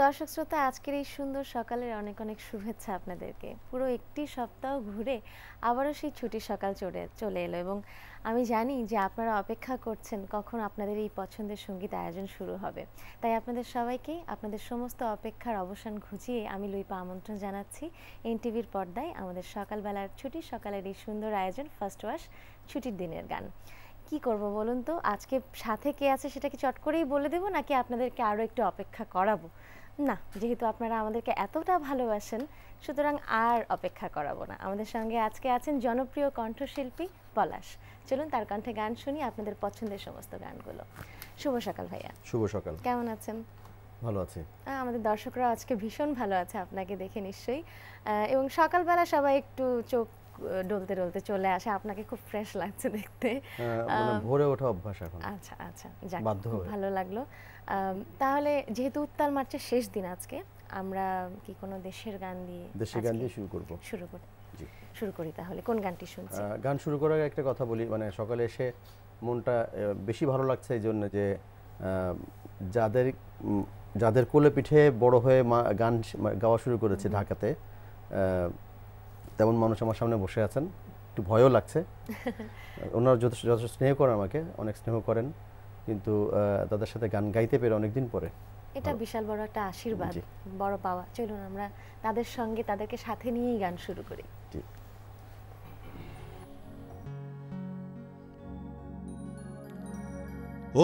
দর্শক শ্রোতা, আজকের এই সুন্দর সকালের অনেক অনেক শুভেচ্ছা আপনাদেরকে। পুরো একটি সপ্তাহ ঘুরে আবারও সেই ছুটির সকাল চলে এলো এবং আমি জানি যে আপনারা অপেক্ষা করছেন কখন আপনাদের এই পছন্দের সঙ্গীত আয়োজন শুরু হবে। তাই আপনাদের সবাইকে আপনাদের সমস্ত অপেক্ষার অবসান ঘুচিয়ে আমি লুইপা আমন্ত্রণ জানাচ্ছি এনটিভির পর্দায় আমাদের সকালবেলার ছুটির সকালের এই সুন্দর আয়োজন ফার্স্ট ওয়াশ ছুটির দিনের গান। কি করব বলুন তো, আজকে সাথে কে আছে সেটা কি চট করেই বলে দেব নাকি আপনাদেরকে আরও একটু অপেক্ষা করাবো? না, যেহেতু আপনারা আমাদেরকে এতটা ভালোবাসেন সুতরাং আর অপেক্ষা করাবো না। আমাদের সঙ্গে আজকে আছেন জনপ্রিয় কণ্ঠশিল্পী পলাশ। চলুন তার কণ্ঠে গান শুনি আপনাদের পছন্দের সমস্ত গানগুলো। শুভ সকাল ভাইয়া। শুভ সকাল। কেমন আছেন? ভালো আছি। আমাদের দর্শকরা আজকে ভীষণ ভালো আছে আপনাকে দেখে নিশ্চয়ই, এবং সকালবেলা সবাই একটু চোখ ডলতে ডলতে চলে আসে, আপনাকে খুব ফ্রেশ লাগছে দেখতে। মানে ভোরে ওঠা অভ্যাস এখন। আচ্ছা আচ্ছা, যাক, খুব ভালো লাগলো। তাহলে যেহেতু উত্তাল মার্চের শেষ দিন আজকে, আমরা কি কোনো দেশের গান দিয়ে শুরু করব? শুরু করি তাহলে। কোন গানটি শুনছি? গান শুরু করার আগে একটা কথা বলি, মানে সকালে এসে মনটা বেশি ভালো লাগছে এই জন্য যে যাদের কোলে পিঠে বড় হয়ে গান গাওয়া শুরু করেছে ঢাকাতে, তেমন মানুষ আমার সামনে বসে আছেন। একটু ভয়ও লাগছে। ওনারা যথেষ্ট স্নেহ করেন, আমাকে অনেক স্নেহ করেন, কিন্তু তাদের সাথে গান গাইতে পেরে অনেকদিন পরে এটা বিশাল বড় একটা আশীর্বাদ, বড় পাওয়া। চলুন আমরা তাদের সঙ্গে তাদেরকে সাথে নিয়েই গান শুরু করি।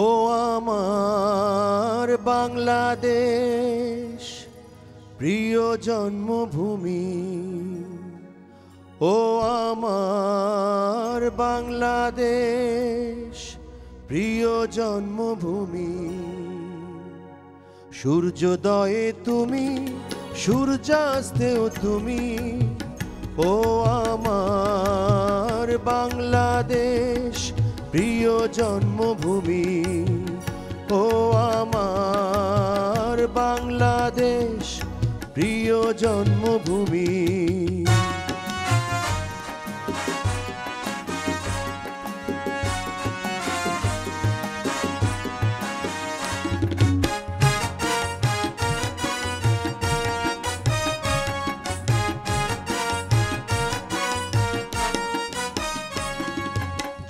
ও আমার বাংলাদেশ, প্রিয় জন্মভূমি, ও আমার বাংলাদেশ, প্রিয় জন্মভূমি। সূর্যোদয়ে তুমি, সূর্যাস্তেও তুমি, ও আমার বাংলাদেশ, প্রিয় জন্মভূমি, ও আমার বাংলাদেশ, প্রিয় জন্মভূমি।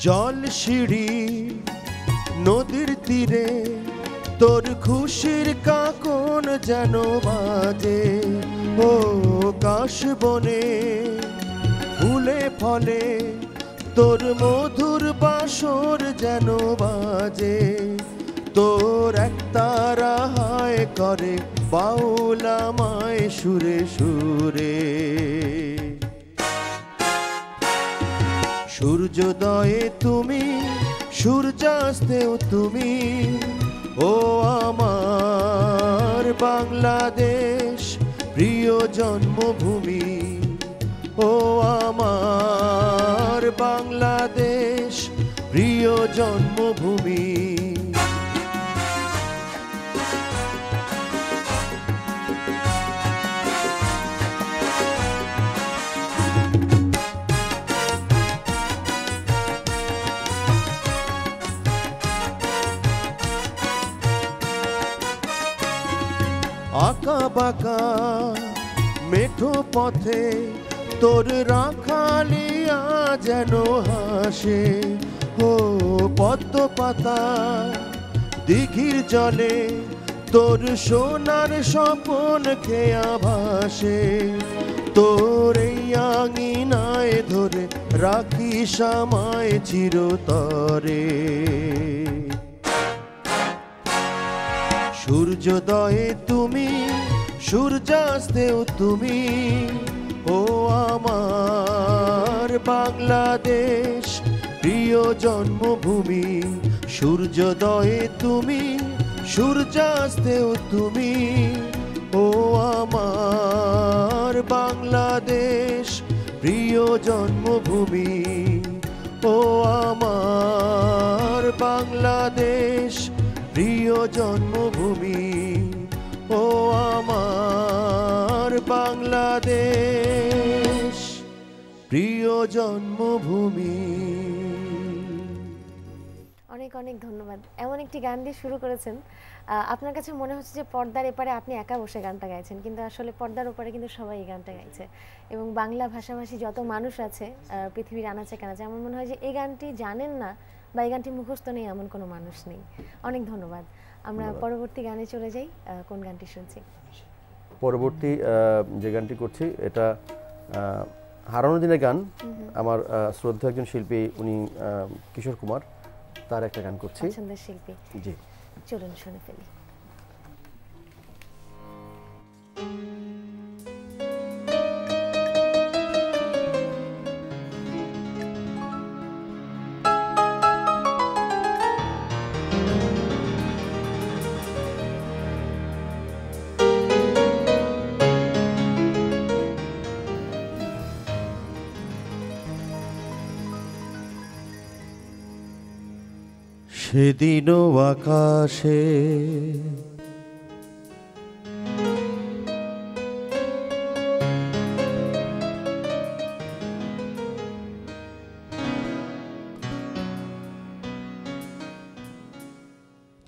জল সিঁড়ি নদীর তীরে তোর খুশির কাকন যেন বাজে, ও কাশ বনে ফুলে ফলে তোর মধুর বাসর যেন বাজে। তোর এক তারা হায় করে বাউল আমায় সুরে সুরে। সূর্যোদয়ে তুমি, সূর্যাস্তেও তুমি, ও আমার বাংলাদেশ, প্রিয় জন্মভূমি, ও আমার বাংলাদেশ, প্রিয় জন্মভূমি। আঁকা বাঁকা মেঠো পথে তোর রাখালিয়া যেন হাসে, ও পদ্ম পাতা দিঘির জলে তোর সোনার স্বপন খেয়া ভাসে। তোর এই আঙিনায় ধরে রাখিস আমায় চিরতরে। সূর্যোদয়ে তুমি, সূর্যাস্তেও তুমি, ও আমার বাংলাদেশ, প্রিয় জন্মভূমি। সূর্যোদয়ে তুমি, সূর্যাস্তেও তুমি, ও আমার বাংলাদেশ, প্রিয় জন্মভূমি, ও আমার বাংলাদেশ, প্রিয় জন্মভূমি, ও আমার বাংলাদেশ, প্রিয় জন্মভূমি। অনেক অনেক ধন্যবাদ। এমন একটি গান দিয়ে শুরু করেছেন, আপনার কাছে মনে হচ্ছে যে পর্দার এপারে আপনি একা বসে গানটা গাইছেন, কিন্তু আসলে পর্দার ওপারে কিন্তু সবাই এই গানটা গাইছে এবং বাংলা ভাষাভাষী যত মানুষ আছে পৃথিবীর আনাচে কানাচে, আমার মনে হয় যে এই গানটি জানেন না বা এই গানটি মুখস্থ নেই এমন কোনো মানুষ নেই। অনেক ধন্যবাদ। আমরা পরবর্তী গানে চলে যাই। কোন গানটি শুনছি? পরবর্তী যে গানটি করছি এটা হারানো দিনের গান। আমার শ্রদ্ধা একজন শিল্পী, উনি কিশোর কুমার, তার একটা গান করছি। পছন্দের শিল্পী, জি, চলুন শুনে ফেলি। সেদিনও আকাশে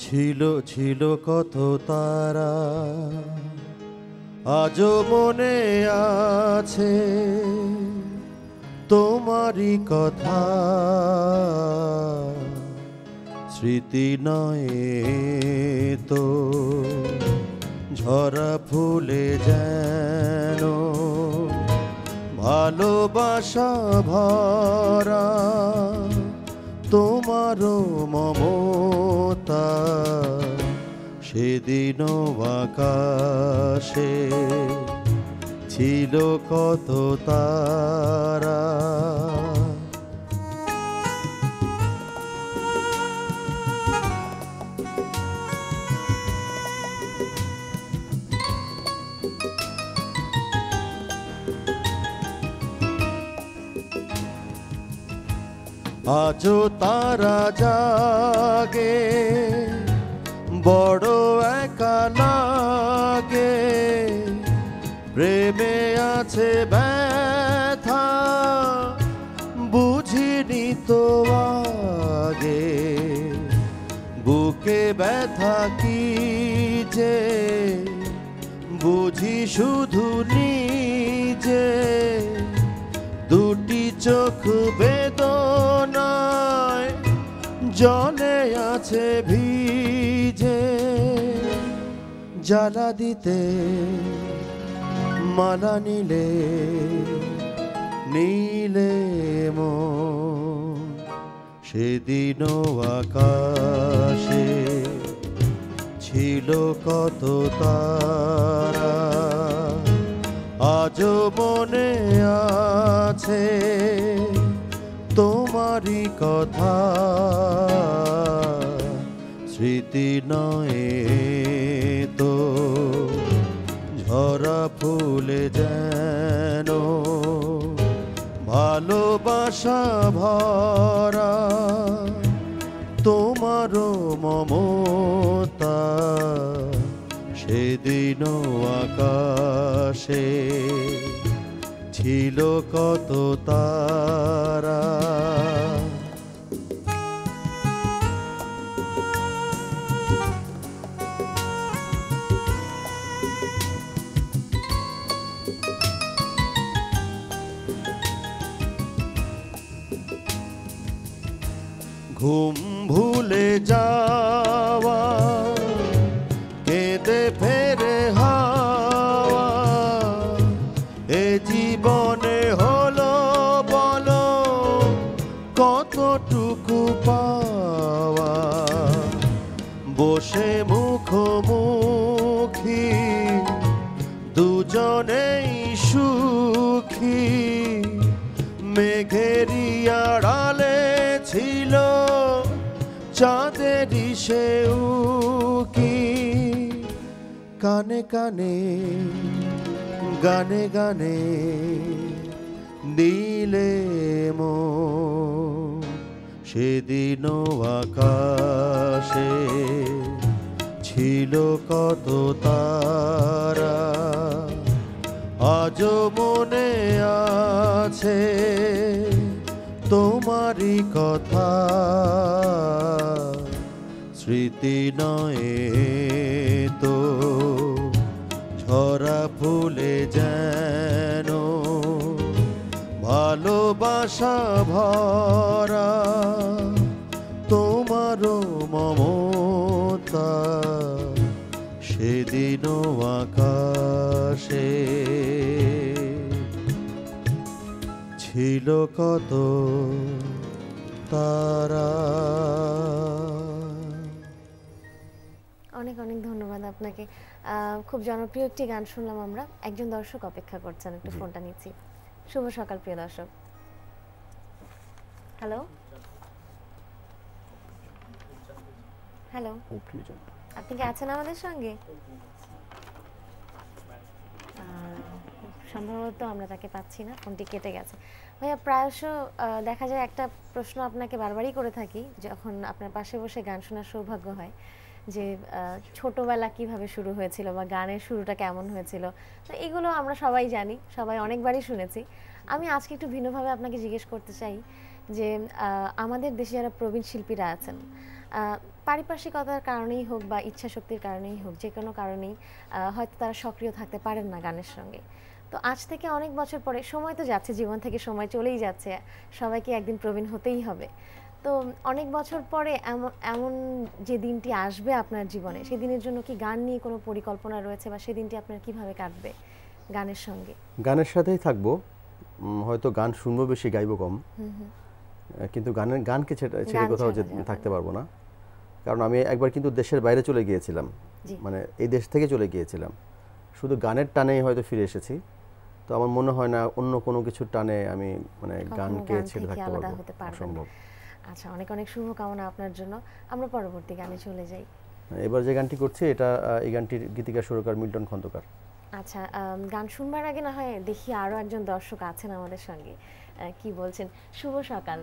ছিল ছিল কত তারা, আজও মনে আছে তোমারই কথা। স্মৃতি নয় তো ঝরা ফুলে যেন ভালোবাসা ভরা তোমারও মমতা। সেদিনও আকাশে ছিল কত তারা, আজও তারা জাগে বড় একা লাগে। প্রেমে আছে ব্যথা বুঝিনি তো আগে, বুকে ব্যথা কি যে বুঝি শুধু নিজে। দুটি চোখ বেদনায় জলে আছে ভিজে। জ্বালা দিতে মালা নিলে নীলে মন। সেদিনও আকাশে ছিল কত তারা, আজও মনে আছে তোমারই কথা। স্মৃতি নয় তো ঝরা ফুলে যেন ভালোবাসা ভরা তোমারও মমতা। সেদিনও আকাশে ছিল কত তারা, ঘুম ভুলে যাওয়া কেঁদে ফেরে হাওয়া। এ জীবনে হলো বলো কতটুকু পাওয়া। বসে মুখোমুখি দুজনেই সুখী। মেঘেরই আড়ালে ছিল চাঁদেরই সেও কি। কানে কানে গানে গানে দিলে মন। সেদিনও আকাশে ছিল কত তারা, আজও মনে আছে তোমারই কথা। স্মৃতি নয় তো ঝরা ফুলে যেন ভালোবাসা ভরা তোমারও মমতা সেদিনও আকাশে ছিল কত তারা। অনেক অনেক ধন্যবাদ আপনাকে। খুব জনপ্রিয় একটি গান শুনলাম আমরা। একজন দর্শক অপেক্ষা করছেন, একটু ফোনটা নিচ্ছি। শুভ সকাল প্রিয় দর্শক। হ্যালো হ্যালো, আপনি কি আছেন আমাদের সঙ্গে? সম্ভবত আমরা তাকে পাচ্ছি না, ফোনটি কেটে গেছে। ভাইয়া, প্রায়শ দেখা যায় একটা প্রশ্ন আপনাকে বারবারই করে থাকি যখন আপনার পাশে বসে গান শোনার সৌভাগ্য হয়, যে ছোটবেলা কিভাবে শুরু হয়েছিল বা গানের শুরুটা কেমন হয়েছিল। তো এগুলো আমরা সবাই জানি, সবাই অনেকবারই শুনেছি। আমি আজকে একটু ভিন্নভাবে আপনাকে জিজ্ঞেস করতে চাই যে আমাদের দেশে যারা প্রবীণ শিল্পীরা আছেন, পারিপার্শ্বিকতার কারণেই হোক বা ইচ্ছা শক্তির কারণেই হোক, যে কোনো কারণেই হয়তো তারা সক্রিয় থাকতে পারেন না গানের সঙ্গে। তো আজ থেকে অনেক বছর পরে, সময় তো যাচ্ছে, জীবন থেকে সময় চলেই যাচ্ছে, সবাইকে একদিন প্রবীণ হতেই হবে। তো অনেক বছর পরে এমন যে দিনটি আসবে আপনার জীবনে, সেই দিনের জন্য কি গান নিয়ে কোনো পরিকল্পনা রয়েছে বা সেই দিনটি আপনার কিভাবে কাটবে গানের সঙ্গে? গানের সাথেই থাকবো, হয়তো গান শুনবো বেশি, গাইবো কম, কিন্তু গানকে ছেড়ে কোথাও থাকতে পারবো না। কারণ আমি একবার কিন্তু দেশের বাইরে চলে গিয়েছিলাম, মানে এই দেশ থেকে চলে গিয়েছিলাম, শুধু গানের টানেই হয়তো ফিরে এসেছি। তো আমার মনে হয় না অন্য কোনো কিছুর টানে আমি মানে গানকে ছেড়ে থাকতে পারবো, সম্ভব। আচ্ছা, অনেক অনেক শুভকামনা আপনার জন্য। আমরা পরবর্তী গানে চলে যাই। এবার যে গানটি করছি এই গানটির গীতিকার সুরকার মিল্টন খন্দকার। আচ্ছা, গান শুনবার আগে না হয় দেখি আরো একজন দর্শক আছেন আমাদের সঙ্গে, কি বলছেন। শুভ সকাল।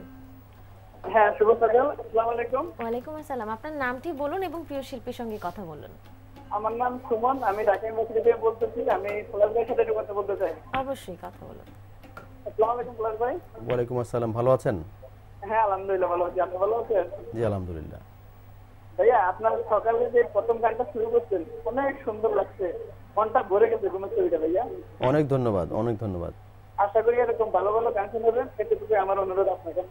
হ্যাঁ, শুভ সকাল। আসসালামু আলাইকুম। ওয়ালাইকুম আসসালাম। আপনার নামটি বলুন এবং প্রিয় শিল্পীর সঙ্গে কথা বলুন। আমার নাম সুমন, আমি ঢাকা ইউনিভার্সিটি থেকে বলতেছি। আমি পলাশ ভাইয়ের সাথে একটু কথা বলতে চাই। অবশ্যই, কথা বলুন। আসসালামু আলাইকুম পলাশ ভাই। ওয়ালাইকুম আসসালাম, ভালো আছেন? হ্যাঁ, আলহামদুলিল্লাহ ভালো আছি। আপনি ভালো আছেন? জি আলহামদুলিল্লাহ। ভাইয়া, আপনার সকালে যে প্রথম গানটা শুরু করছেন অনেক সুন্দর লাগছে, মনটা ভরে গেছে ঘুমের ছবিটা। ভাইয়া অনেক ধন্যবাদ, অনেক ধন্যবাদ। আশা করি এরকম ভালো ভালো গান শুনবেন, এটুকুই আমার অনুরোধ আপনাকে।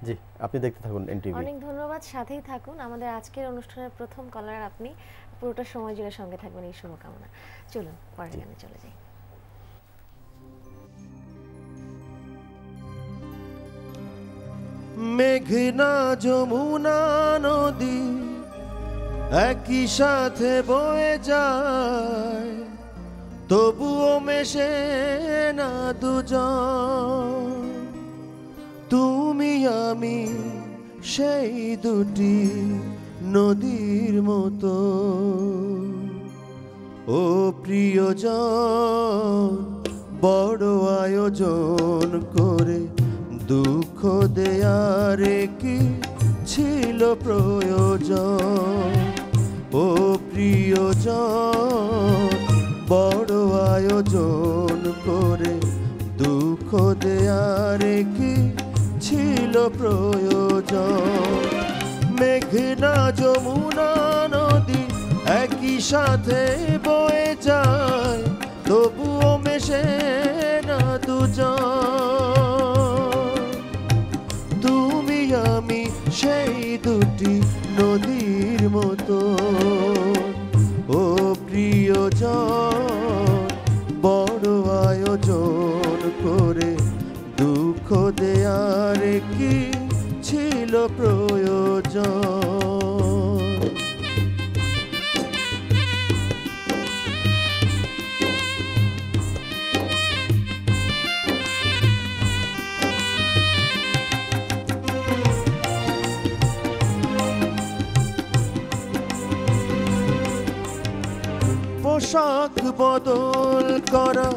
জি, আপনি দেখতে থাকুন এনটিভি। অনেক ধন্যবাদ, সাথেই থাকুন। আমাদের আজকের অনুষ্ঠানের প্রথম কলার আপনি, পুরোটা সময় জুড়ে সঙ্গে থাকবেন, এই শুভকামনা। চলুন পরের গানে চলে যাই। মেঘনা যমুনা নদী একই সাথে বয়ে যায়, তবুও মেশে না দুজন। তুমি আমি সেই দুটি নদীর মতো, ও প্রিয়জন বড় আয়োজন করে দুঃখ দেয়ারে কি ছিল প্রয়োজন। ও প্রিয়জন বড় আয়োজন করে দুঃখ দেয়ারে কি ছিল প্রয়োজন। মেঘনা যমুনা নদী একই সাথে বয়ে যায়, তবুও মেশে না দুজন। তুমি আমি সেই দুটি নদীর মতো, ও প্রিয়জন বড় আয়োজন করে দুঃখ দেয়ারে কি ছিল প্রয়োজন। পোশাক বদল করা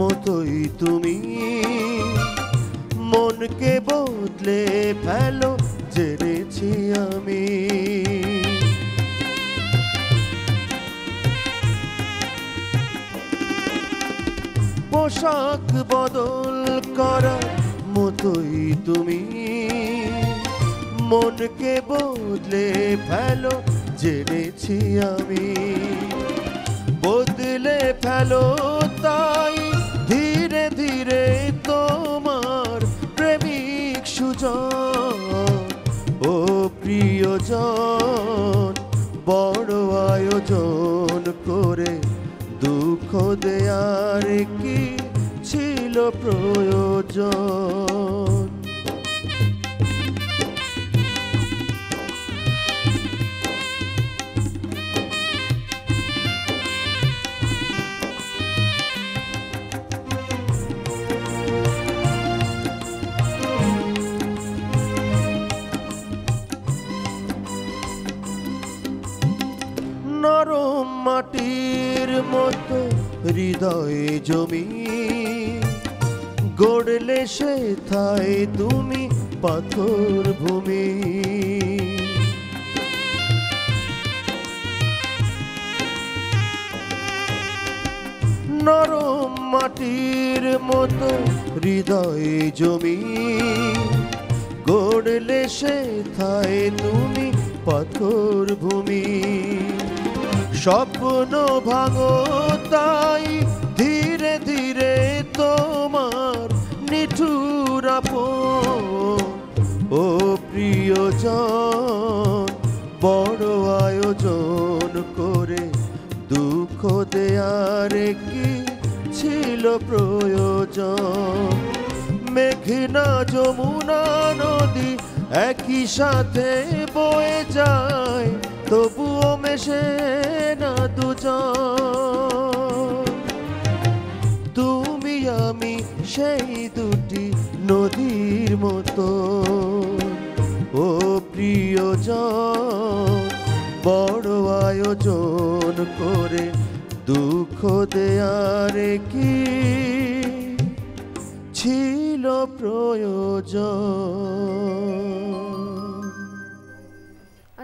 মতোই তুমি মনকে বদলে ফেলো জেনেছি আমি। পোশাক বদল করা মতোই তুমি মনকে বদলে ফেলো জেনেছি আমি। বদলে ফেলো তাই ধীরে ধীরে তোমার প্রেমিক সুজন। ও প্রিয়জন, বড় আয়োজন করে দুঃখ দেয়ার কি ছিল প্রয়োজন? নরম মাটির মতো হৃদয়ে জমি গড়লে সেথায় তুমি পাথর ভূমি। নরম মাটির মতো হৃদয়ে জমি গড়লে সেথায় তুমি পাথর ভূমি। স্বপ্ন ভাঙো তাই ধীরে ধীরে তোমার নিঠুর আপন। ও প্রিয়জন, বড় আয়োজন করে দুঃখ দেয়ার কি ছিল প্রয়োজন? মেঘনা যমুনা নদী একই সাথে বয়ে যায়, তবুও মেশে না দুজন। তুমি আমি সেই দুটি নদীর মতো। ও প্রিয়জন, বড় আয়োজন করে দুঃখ দেয়ার কি ছিল প্রয়োজন?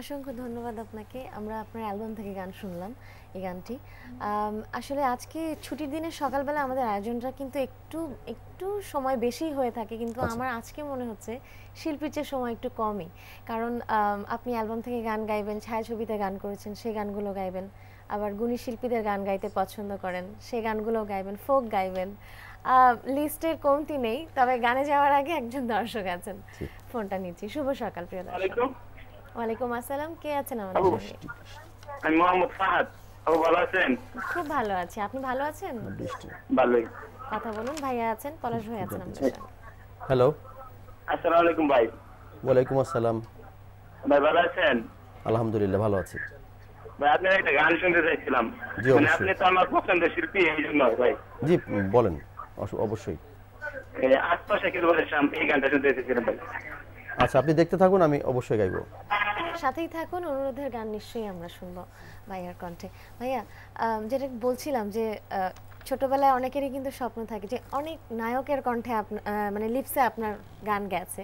অসংখ্য ধন্যবাদ আপনাকে। আমরা আপনার অ্যালবাম থেকে গান শুনলাম এই গানটি। আসলে আজকে ছুটির দিনের সকালবেলা আমাদের আয়োজনটা কিন্তু একটু সময় বেশি হয়ে থাকে, কিন্তু আমার আজকে মনে হচ্ছে শিল্পীর চেয়ে সময় একটু কমই। কারণ আপনি অ্যালবাম থেকে গান গাইবেন, ছায়াছবিতে গান করেছেন সেই গানগুলো গাইবেন, আবার গুণী শিল্পীদের গান গাইতে পছন্দ করেন সেই গানগুলো গাইবেন, ফোক গাইবেন। লিস্টের কমতি নেই। তবে গানে যাওয়ার আগে একজন দর্শক আছেন, ফোনটা নিচ্ছি। শুভ সকাল প্রিয় দর্শক। ওয়ালাইকুম আসসালাম, কে আছেন আমাদের সঙ্গে? আমি মোহাম্মদ ফাহাদ। আপু ভালো আছেন? খুব ভালো আছি, আপনি ভালো আছেন? ভালোই। কথা বলুন। ভাইয়া আছেন, পলাশ ভাই আছেন আমাদের সঙ্গে। হ্যালো, আসসালামু আলাইকুম ভাই। ওয়ালাইকুম আসসালাম। ভাই ভালো আছেন? আলহামদুলিল্লাহ ভালো আছি। ভাই আপনার একটা গান শুনতে চাইছিলাম। জি, অবশ্যই। আপনি তো আমার পছন্দের শিল্পী, এই জন্য ভাই। জি বলেন, অবশ্যই। আশপাশে কি বলে এই গানটা শুনতে চাইছিলাম ভাই। আচ্ছা, আপনি দেখতে থাকুন, আমি অবশ্যই গাইবো। সাথেই থাকুন, অনুরোধের গান নিশ্চয়ই আমরা শুনবো ভাইয়ার কণ্ঠে। ভাইয়া, যেটা বলছিলাম যে ছোটবেলায় অনেকেরই কিন্তু স্বপ্ন থাকে যে অনেক নায়কের কণ্ঠে মানে লিপসে আপনার গান গেছে,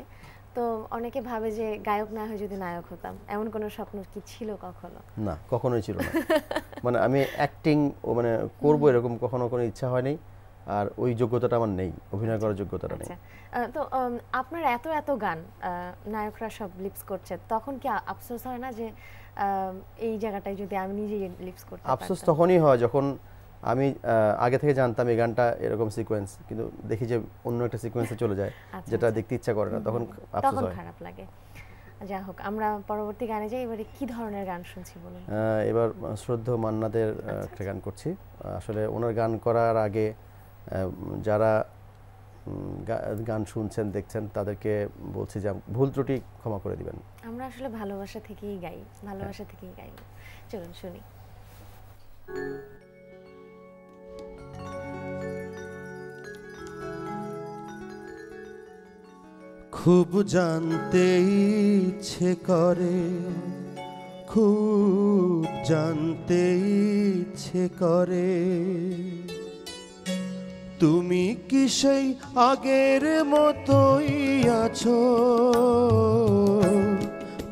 তো অনেকে ভাবে যে গায়ক না হয়ে যদি নায়ক হতাম, এমন কোনো স্বপ্ন কি ছিল কখনো? না, কখনোই ছিল না। মানে আমি অ্যাক্টিং মানে করবো এরকম কখনো কোনো ইচ্ছা হয়নি, আর ওই যোগ্যতাটা আমার নেই, অভিনয় করার যোগ্যতাটা নেই। তো আপনার এত গান নায়করা সব লিপস করছে, তখন কি আফসোস হয় না যে এই জায়গাটায় যদি আমি নিজেই লিপস করতে পারতাম? আফসোস তখনই হয় যখন আমি আগে থেকে জানতাম এই গানটা এরকম সিকোয়েন্স, কিন্তু দেখি যে অন্য একটা সিকোয়েন্সে চলে যায়, যেটা দেখতে ইচ্ছা করে না, তখন আফসোস হয়, খারাপ লাগে। যা হোক, আমরা পরবর্তী গানে যাই। এবারে কি ধরনের গান শুনছি বলুন? এবার শ্রদ্ধেয় মান্নাদের একটা গান করছি। আসলে ওনার গান করার আগে যারা গান শুনছেন দেখছেন তাদেরকে বলছি যে ভুল ত্রুটি ক্ষমা করে দিবেন। আমরা আসলে ভালোবাসা থেকেই গাই, ভালোবাসা থেকেই গাই। চলুন শুনি। খুব জানতে ইচ্ছে করে, খুব জানতে ইচ্ছে করে, তুমি কি সেই আগের মতোই আছো?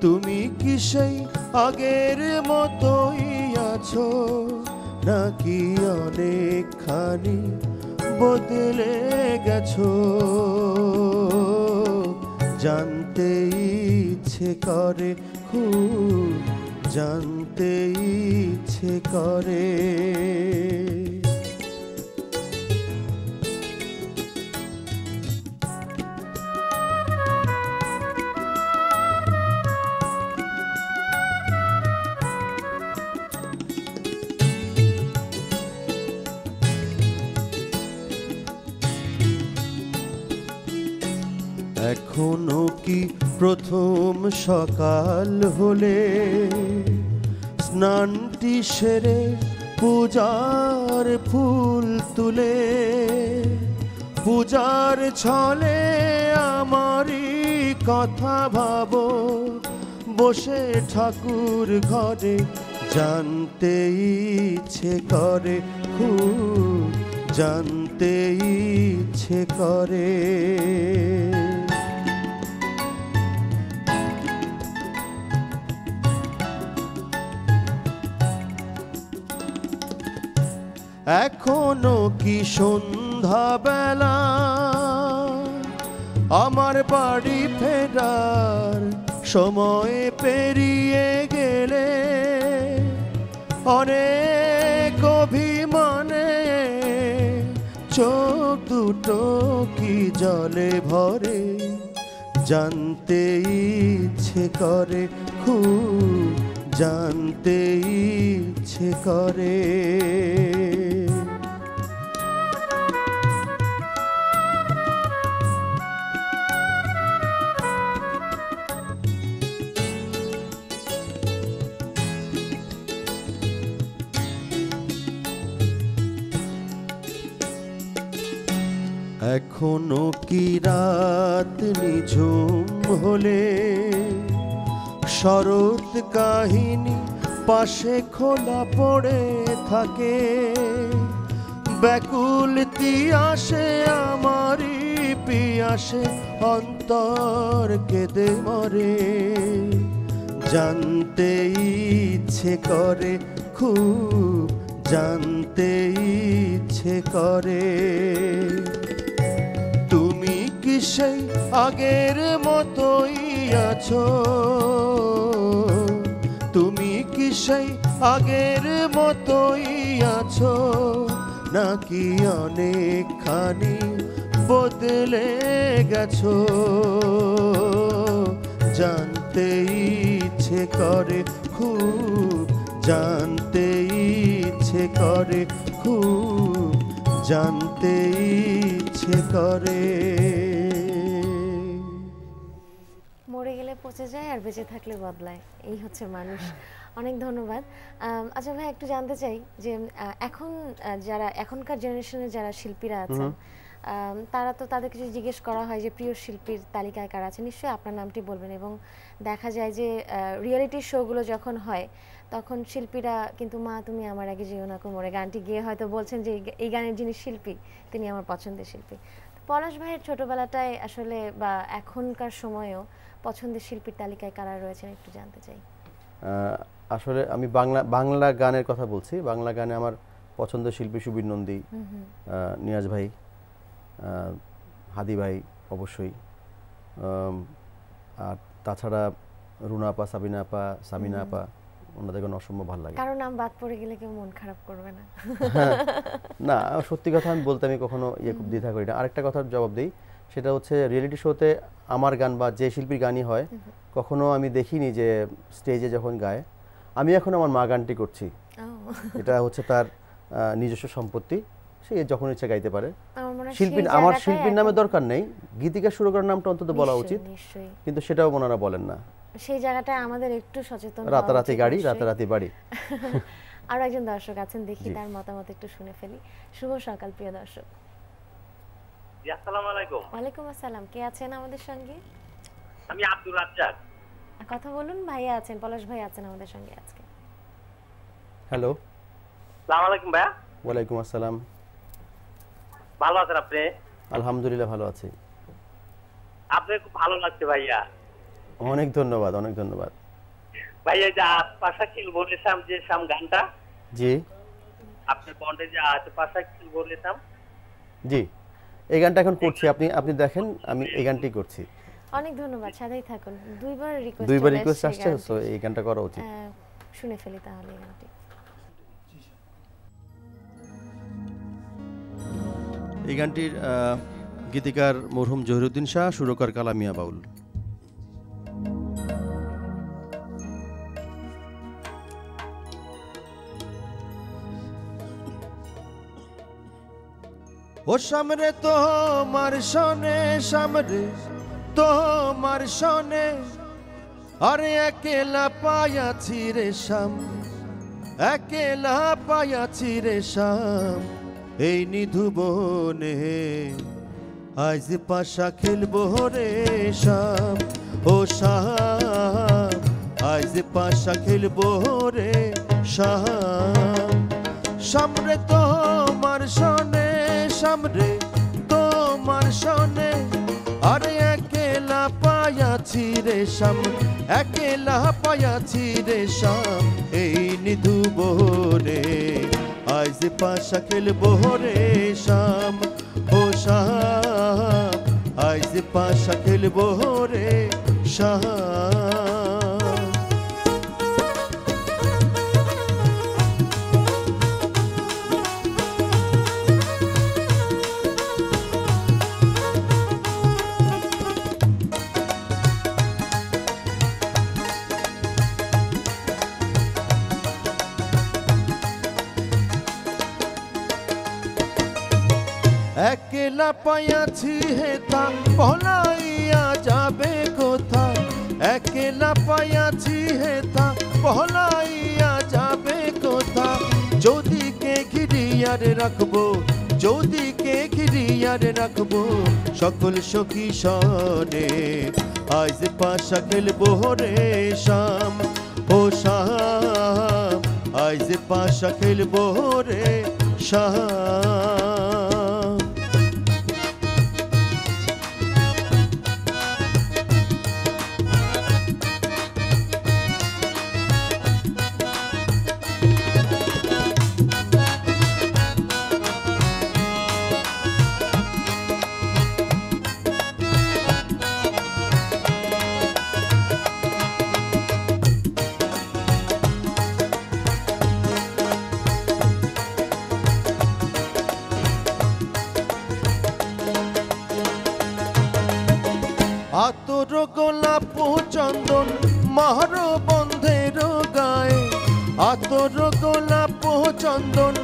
তুমি কি সেই আগের মতোই আছো, নাকি অনেকখানি বদলে গেছো? জানতে ইচ্ছে করে, খুব জানতে ইচ্ছে করে। এখনো কি প্রথম সকাল হলে স্নানটি সেরে পূজার ফুল তুলে পূজার ছলে আমারই কথা ভাবো বসে ঠাকুর ঘরে জানতে ইচ্ছে করে খুব জানতে ইচ্ছে করে। এখনো কি সন্ধ্যা বেলা আমার বাড়ি ফেরার সময় পেরিয়ে গেলে অনেক অভিমানে চোখ দুটো কি জলে ভরে জানতে ইচ্ছে করে খুব জানতে ইচ্ছে করে। এখনো কি রাত নিঝুম হলে শরৎ কাহিনী পাশে খোলা পড়ে থাকে ব্যাকুল তিয়াসে আমারই পিয়াসে অন্তর কেঁদে মরে জানতে ইচ্ছে করে খুব জানতে ইচ্ছে করে। তুমি কি সেই আগের মতোই আছো তুমি কি সেই আগের মতোই আছো নাকি অনেকখানি বদলে গেছো জানতে ইচ্ছে করে খুব জানতে ইচ্ছে করে খুব জানতে ইচ্ছে করে। মরে গেলে পচে যায় আর বেঁচে থাকলে বদলায়, এই হচ্ছে মানুষ। অনেক ধন্যবাদ। আচ্ছা ভাই, একটু জানতে চাই যে এখন যারা এখনকার জেনারেশনের যারা শিল্পীরা আছেন তারা তো তাদেরকে যদি জিজ্ঞেস করা হয় যে প্রিয় শিল্পীর তালিকায় কারা আছে, নিশ্চয়ই আপনার নামটি বলবেন। এবং দেখা যায় যে রিয়েলিটি শোগুলো যখন হয় তখন শিল্পীরা কিন্তু মা তুমি আমার আগে যেও না কোমরে গানটি গিয়ে হয়তো বলছেন যে এই গানের যিনি শিল্পী তিনি আমার পছন্দের শিল্পী। পলাশ ভাইয়ের ছোটবেলাটায় আসলে বা এখনকার সময়েও পছন্দের শিল্পীর তালিকায় কারা রয়েছেন একটু জানতে চাই। আসলে আমি বাংলা গানের কথা বলছি। বাংলা গানে আমার পছন্দের শিল্পী সুবীর নন্দী, নিয়াজ ভাই, হাদি ভাই অবশ্যই, আর তাছাড়া রুনা আপা, সাবিনা আপা, সামিনা আপা, ওনাদের গান অসম্ভব ভালো লাগে। কারণ নাম বাদ পড়ে গেলে কেউ মন খারাপ করবে না? না, সত্যি কথা আমি বলতে আমি কখনো দ্বিধা করি না। আরেকটা কথার জবাব দিই, সেটা হচ্ছে রিয়েলিটি শোতে আমার গান বা যে শিল্পীর গানই হয় কখনো আমি দেখিনি যে স্টেজে যখন গায় আমি এখন আমার মা গানটি করছি, এটা হচ্ছে তার নিজস্ব সম্পত্তি, সে যখন ইচ্ছা গাইতে পারে। আমার শিল্পীর নামে দরকার নেই, গীতিকা সুরকার নামটা অন্তত বলা উচিত, কিন্তু সেটাও ওনারা বলেন না। সেই জায়গাটায় আমাদের একটু সচেতন হওয়া উচিত। রাতারাতি গাড়ি, রাতারাতি বাড়ি। আর একজন দর্শক আছেন, দেখি তার মতামত একটু শুনে ফেলি। শুভ সকাল প্রিয় দর্শক। জি, আসসালামু আলাইকুম। ওয়ালাইকুম আসসালাম। কে আছেন আমাদের সঙ্গে? আমি আব্দুর রাজ্জাক। কথা বলুন। ভাইয়া আছেন, পলাশ ভাই আছেন আমাদের সঙ্গে আজকে। হ্যালো, আসসালামু আলাইকুম ভাইয়া। ওয়ালাইকুম আসসালাম। ভালো আছেন আপনি? আলহামদুলিল্লাহ ভালো আছি। আপনি খুব ভালো লাগছে ভাইয়া। অনেক ধন্যবাদ, অনেক ধন্যবাদ ভাইয়া। যে আশপাশা খিল বলেছিলাম যে শাম গানটা, জি আপনি বন্ডে যে আশপাশা খিল বলেছিলাম, জি এই গানটা এখন করছি। আপনি দেখেন আমি এই গানটি করছি। অনেক ধন্যবাদ, সাথেই থাকুন। দুইবার রিকোয়েস্ট আসছে, সো এই গানটা করা উচিত। শুনে ফেলি তাহলে এই গানটি। এই গানটির গীতিকার মরহুম জহিরুদ্দিন শাহ, সুরকার কালামিয়া বাউল। ও সামরে তোমার সনে, সামরে তোমার সনে, আরে একেলা পায়াছি রে শাম, একেলা পায়াছি রে শাম, এই নিধু বনে আজ পাশা খেলবো রে শাম, ও শাম আজ পাশা খেলবো রে শাম। সামরে তোমার সনে, সামরে তোমার সনে, আরে একেলা পায়াছি রে শাম, একেলা পায়াছি রে শাম, এই নিধু বনে আজ পাশা খেলবো রে শাম, ও শাম আজ পাশা খেলবো রে শাম। একেলা পায়াছি হেতা পহলাইয়া যাবে কোথা, একেলা পায়াছি হেতা পহলাইয়া যাবে কোথা, যদি কে ঘিরিয়ারে রাখবো, যদি কে ঘিরিয়ারে রাখবো, সকল সখী সনে আজ পাশা খেলবো রে শাম, ও শাম আজ পাশা খেলবো রে শাম। আতর গোলাপ চন্দন মার বন্ধের গায়ে, আতর গোলাপ চন্দন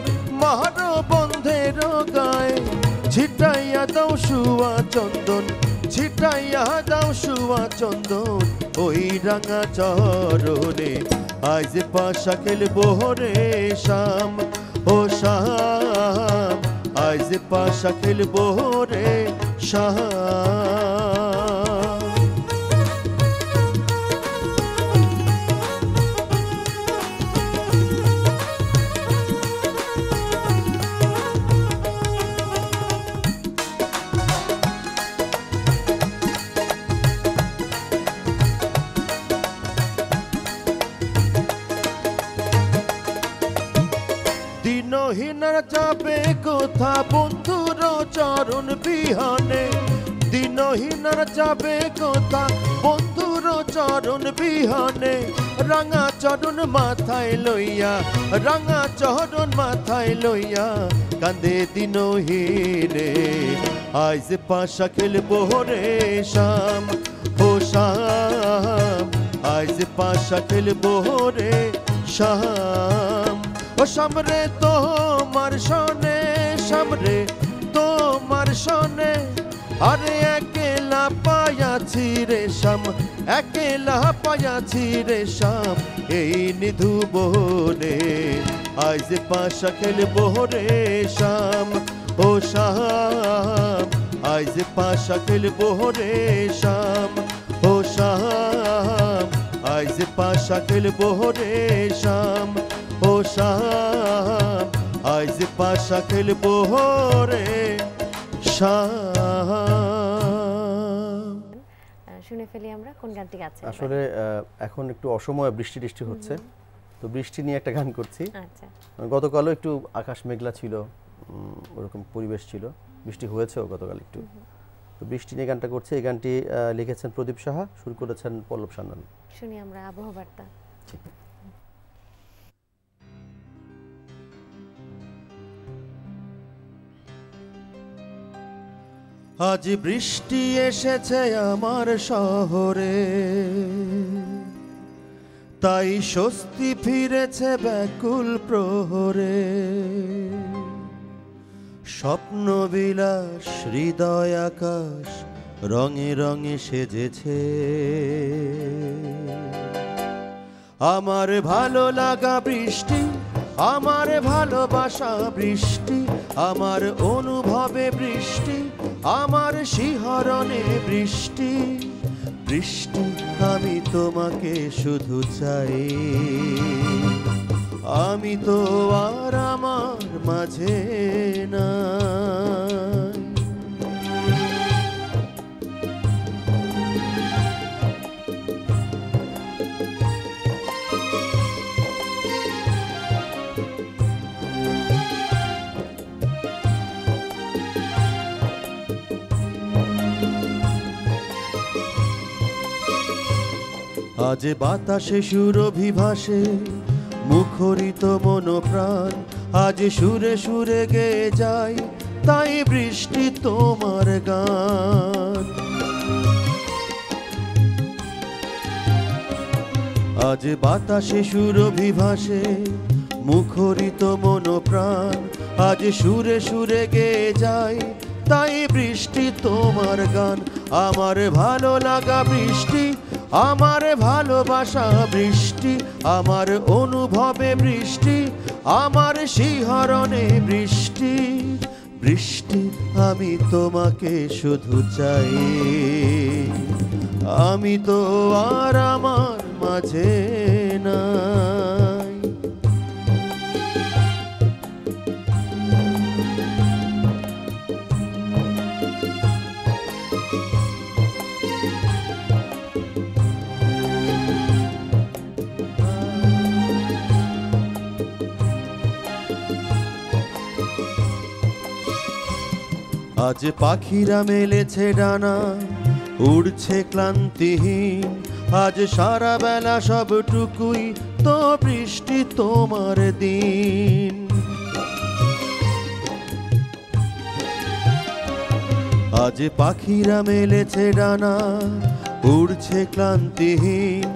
মার বন্ধের গায়ে, ছিটাইয়া দাও শুয়া চন্দন, ছিটাইয়া দাও শুয়া চন্দন, ওই রাঙা চরণে আজ পাশা খেলবো রে শাম, ও শাম আজ পাশা খেলবো রে শাম। দিনহীনার যাবে কোথা বন্ধুর চরণ বিহনে, দিনহীনার যাবে কোথা বন্ধুর চরণ বিহনে, রাঙা চরণ মাথায় লইয়া, রাঙা চরণ মাথায় লইয়া, কান্দে দিনহীনে আজ পাশা খেলবো রে শাম, ও শাম আজ পাশা খেলবো রে শাম। ও সামরে তোমার সনে, সামরে তোমার সনে, আরে একেলা পায়াছি রে শাম, একেলা পায়াছি রে শাম, এই নিধু বনে আজ পাশা খেলবো রে শাম, ও শাম আজ পাশা খেলবো রে শাম, ও শাম আজ পাশা খেলবো রে শাম, ও শাম আজ পাশা খেলবো রে শাম। শুনে ফেলি আমরা কোন গানটি গাচ্ছেন। আসলে এখন একটু অসময়ে বৃষ্টি টিষ্টি হচ্ছে, তো বৃষ্টি নিয়ে একটা গান করছি। আচ্ছা, গতকালও একটু আকাশ মেঘলা ছিল, ওরকম পরিবেশ ছিল, বৃষ্টি হয়েছেও গতকাল একটু, তো বৃষ্টি নিয়ে গানটা করছি। এই গানটি লিখেছেন প্রদীপ সাহা, সুর করেছেন পল্লব সান্যাল। শুনি আমরা আবহাওয়া বার্তা। আজ বৃষ্টি এসেছে আমার শহরে, তাই স্বস্তি ফিরেছে ব্যাকুল প্রহরে। স্বপ্ন বিলাস হৃদয় আকাশ রঙে রঙে সেজেছে। আমার ভালো লাগা বৃষ্টি, আমার ভালোবাসা বৃষ্টি, আমার অনুভবে বৃষ্টি, আমার শিহরণে বৃষ্টি। বৃষ্টি আমি তোমাকে শুধু চাই, আমি তো আর আমার মাঝে নাই। আজ বাতাসে সুরভি ভাসে মুখরিত মন প্রাণ, আজ সুরে সুরে গেয়ে যায় তাই বৃষ্টি তোমার গান। আজ বাতাসে সুরভি ভাসে মুখরিত মন প্রাণ, আজ সুরে সুরে গেয়ে যায় তাই বৃষ্টি তোমার গান। আমার ভালো লাগা বৃষ্টি, আমার ভালোবাসা বৃষ্টি, আমার অনুভবে বৃষ্টি, আমার শিহরণে বৃষ্টি। বৃষ্টি আমি তোমাকে শুধু চাই, আমি তো আর আমার মাঝে নাই। আজ পাখিরা মেলেছে ডানা উড়ছে ক্লান্তিহীন, আজ সারা বেলা সবটুকুই তো বৃষ্টি তোমার দিন। আজ পাখিরা মেলেছে ডানা উড়ছে ক্লান্তিহীন,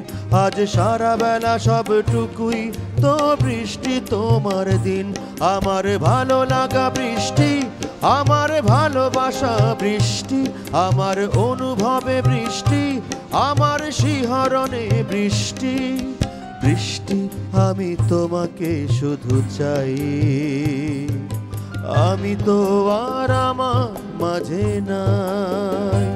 আজ সারা বেলা সবটুকুই তো বৃষ্টি তোমার দিন। আমার ভালো লাগা বৃষ্টি, আমার ভালোবাসা বৃষ্টি, আমার অনুভবে বৃষ্টি, আমার শিহরণে বৃষ্টি। বৃষ্টি আমি তোমাকে শুধু চাই, আমি তো আর আমার মাঝে নাই।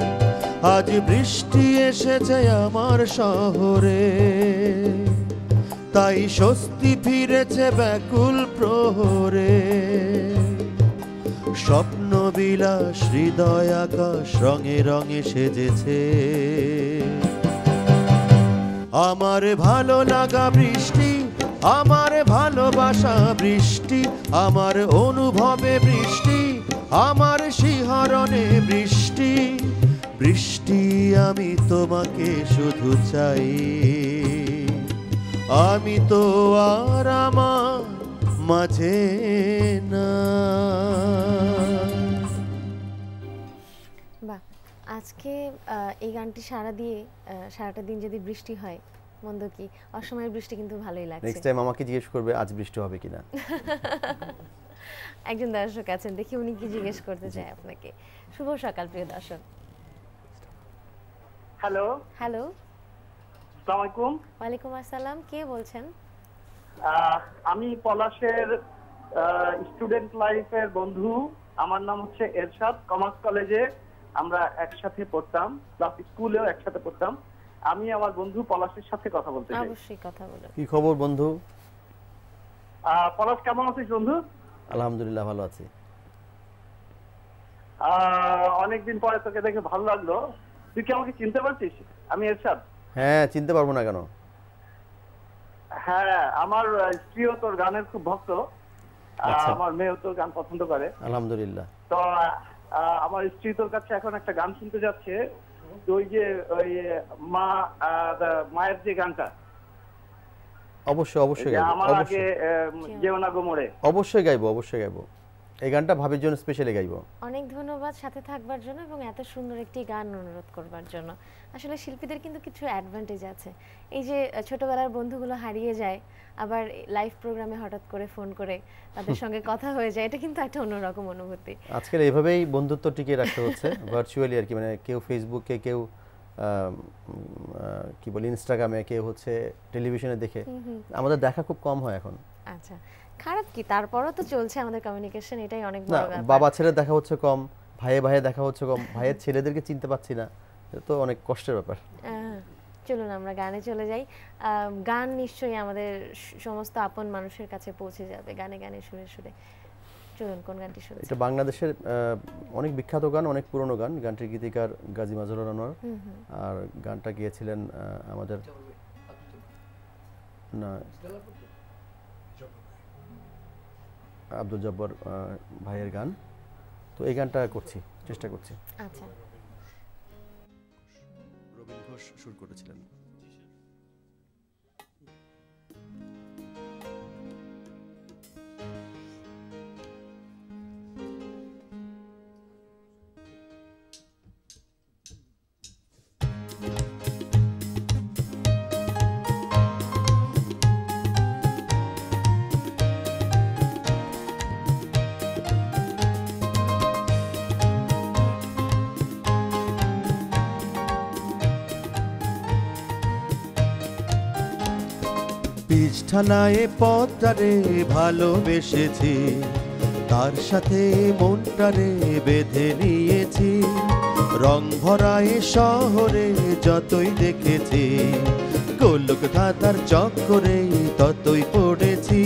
আজ বৃষ্টি এসেছে আমার শহরে, তাই স্বস্তি ফিরেছে ব্যাকুল প্রহরে। স্বপ্ন বিলাস হৃদয় আকাশ রঙে রঙে সেজেছে। আমার ভালো লাগা বৃষ্টি, আমার ভালোবাসা বৃষ্টি, আমার অনুভবে বৃষ্টি, আমার শিহরণে বৃষ্টি। বৃষ্টি আমি তোমাকে শুধু চাই, আমি তো আর আমার মাঝে না। বাহ, আজকে এই গানটি সারাটা দিন যদি বৃষ্টি হয় মন্দ কি, অসময়ের বৃষ্টি কিন্তু ভালোই লাগছে। নেক্সট টাইম আমাকে জিজ্ঞেস করবে আজ বৃষ্টি হবে কিনা। একজন দর্শক আছেন, দেখি উনি কি জিজ্ঞেস করতে চায় আপনাকে। শুভ সকাল প্রিয় দর্শক। হ্যালো হ্যালো, আসসালামু আলাইকুম। ওয়ালাইকুম আসসালাম, কে বলছেন? আমি পলাশের স্টুডেন্ট লাইফের বন্ধু, আমার নাম হচ্ছে এরশাদ। কমার্স কলেজে আমরা একসাথে পড়তাম, প্লাস স্কুলেও একসাথে পড়তাম। আমি আমার বন্ধু পলাশের সাথে কথা বলতে চাই। অবশ্যই কথা বলুন। কি খবর বন্ধু? পলাশ কেমন আছিস বন্ধু? আলহামদুলিল্লাহ ভালো আছি। অনেকদিন পরে তোকে দেখে ভালো লাগলো। তুই কি আমাকে চিনতে পারছিস? আমি এরশাদ। হ্যাঁ, চিনতে পারবো না কেন? হ্যাঁ, আমার স্ত্রীও তোর গানের খুব ভক্ত, আমার মেয়েও তোর গান পছন্দ করে। আলহামদুলিল্লাহ। তো আমার স্ত্রী তোর কাছে এখন একটা গান শুনতে যাচ্ছে, ওই যে ওই মায়ের যে গানটা। অবশ্যই গাইবো, আমার আগে যেও না গো মোড়ে। অবশ্যই গাইবো। এই গানটা ভাবির জন্য স্পেশালি গাইবো। অনেক ধন্যবাদ সাথে থাকবার জন্য এবং এত সুন্দর একটি গান অনুরোধ করবার জন্য। আসলে শিল্পীদের কিন্তু কিছু অ্যাডভান্টেজ আছে, এই যে ছোটবেলার বন্ধুগুলো হারিয়ে যায়, আবার লাইভ প্রোগ্রামে হঠাৎ করে ফোন করে তাদের সঙ্গে কথা হয়ে যায়, এটা কিন্তু একটা অন্যরকম অনুভূতি। আজকাল এইভাবেই বন্ধুত্ব টিকিয়ে রাখতে হচ্ছে ভার্চুয়ালি আর কি, মানে কেউ ফেসবুকে, কেউ কি বলি ইনস্টাগ্রামে, কেউ হচ্ছে টেলিভিশনে দেখে। আমাদের দেখা খুব কম হয় এখন। আচ্ছা, খারাপ কি, তারপরও তো চলছে আমাদের কমিউনিকেশন, এটাই অনেক না, বড় ব্যাপার। বাবা ছেলে দেখা হচ্ছে কম, ভাইয়ে ভাইয়ে দেখা হচ্ছে কম, ভাইয়ের ছেলেদেরকে চিনতে পারছি না, এটা তো অনেক কষ্টের ব্যাপার। চলুন আমরা গানে চলে যাই। গান নিশ্চয়ই আমাদের সমস্ত আপন মানুষের কাছে পৌঁছে যাবে গানে গানে সুরে সুরে। চলুন কোন গানটি শুনছি? এটা বাংলাদেশের অনেক বিখ্যাত গান, অনেক পুরনো গান। গানটির গীতিকার গাজী মাজহারুল আনোয়ার, আর গানটা গিয়েছিলেন আমাদের না আব্দুল জব্বার ভাইয়ের গান। তো এই গানটা করছি, চেষ্টা করছি। আচ্ছা, রবীন ঘোষ সুর করেছিলেন। পিছঠানায় পথটারে ভালোবেসেছি, তার সাথে মনটারে বেঁধে নিয়েছি। রং ভরায় শহরে যতই দেখেছি, গোলক ধাঁধার চক্করে ততই পড়েছি।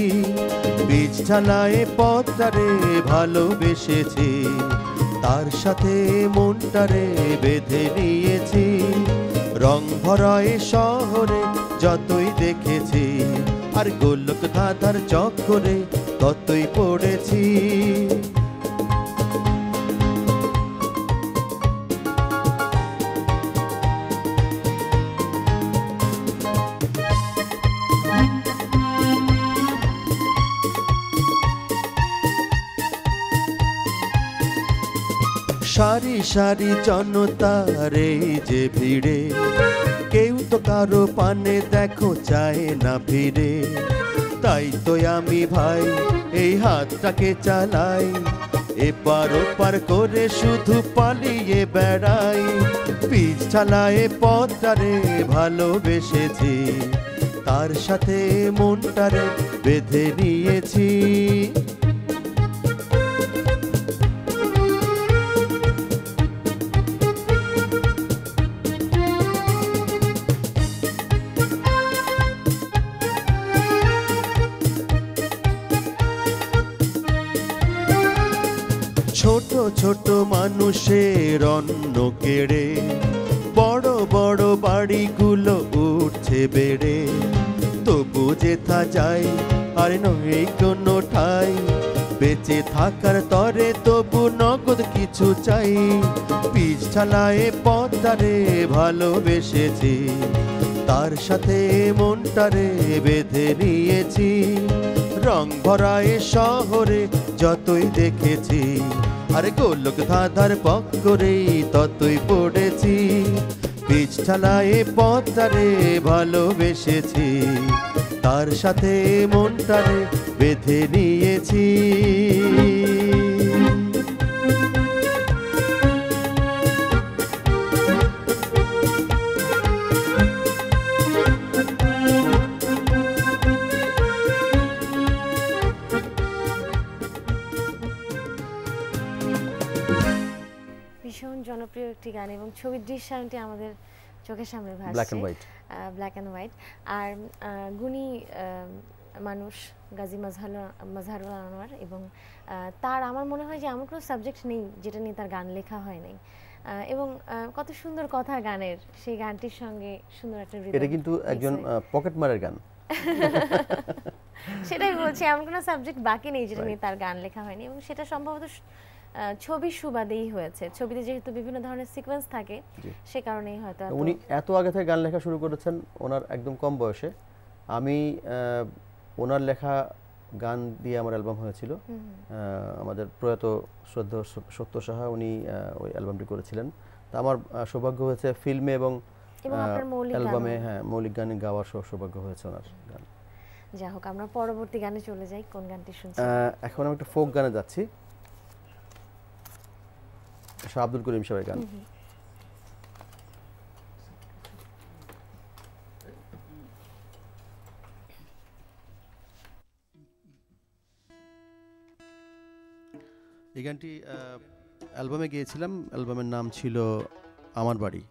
পিছঠানায় পথটারে ভালোবেসেছি, তার সাথে মনটারে বেঁধে নিয়েছি। রং ভরায় শহরে যতই দেখেছি, আর গোলক ধাঁধার চক্করে ততই পড়েছি। সারি সারি জনতার এই যে ভিড়ে, কেউ তো কারো পানে দেখো চায় না ফিরে। তাই তো আমি ভাই এই হাতটাকে চালাই, এপার ওপার করে শুধু পালিয়ে বেড়াই। পিছ চালায় পথটারে ভালোবেসেছি, তার সাথে মনটারে বেঁধে নিয়েছি। ছোট ছোট মানুষের অন্ন কেড়ে বড় বড় বাড়িগুলো উঠছে বেড়ে। তবু যেথা যায় আর নয় কোনো ঠাই, বেঁচে থাকার তরে তবু নগদ কিছু চাই। পিছ চালায় পথটারে ভালোবেসেছি, তার সাথে মনটারে বেঁধে নিয়েছি। রং ভরায় শহরে যতই দেখেছি, আর গোলক ধাঁধার পক্করেই ততই পড়েছি। পিছ ঠালায় পথটারে ভালোবেসেছি, তার সাথে মনটারে বেঁধে নিয়েছি। ভীষণ জনপ্রিয় একটি গান এবং ছবির দৃশ্যায়নটি আমাদের চোখের সামনে ভাসছে, black and white. Black and white. আর গুণী মানুষ গাজী মাজহারুল আনোয়ার, এবং তার আমার মনে হয় যে এমন কোনো সাবজেক্ট নেই যেটা নিয়ে তার গান লেখা হয় নাই। এবং কত সুন্দর কথা গানের, সেই গানটির সঙ্গে সুন্দর একটা রিদম। এটা কিন্তু একজন পকেট মারের গান। সেটাই বলছি, এমন কোনো সাবজেক্ট বাকি নেই যেটা নিয়ে তার গান লেখা হয়নি, এবং সেটা সম্ভবত ছবির সুবাদেই হয়েছে। ছবিতে যেহেতু বিভিন্ন ধরনের সিকোয়েন্স থাকে, সে কারণেই হয়তো উনি এত আগে থেকে গান লেখা শুরু করেছেন ওনার একদম কম বয়সে। আমি ওনার লেখা গান দিয়ে আমার অ্যালবাম হয়েছিল। আমাদের প্রয়াত শ্রদ্ধেয় সত্য সাহা উনি ওই অ্যালবামটি করেছিলেন। তা আমার সৌভাগ্য হয়েছে ফিল্মে এবং অ্যালবামে মৌলিক গান গাওয়ার সৌভাগ্য হয়েছে ওনার গান। যাই হোক, আমরা পরবর্তী গানে চলে যাই। কোন গানটি শুনছি? এখন আমি একটা ফোক গানে যাচ্ছি, শাহ আব্দুল করিম সাহেবের গান। এই গানটি অ্যালবামে গিয়েছিলাম, অ্যালবামের নাম ছিল আমার বাড়ি।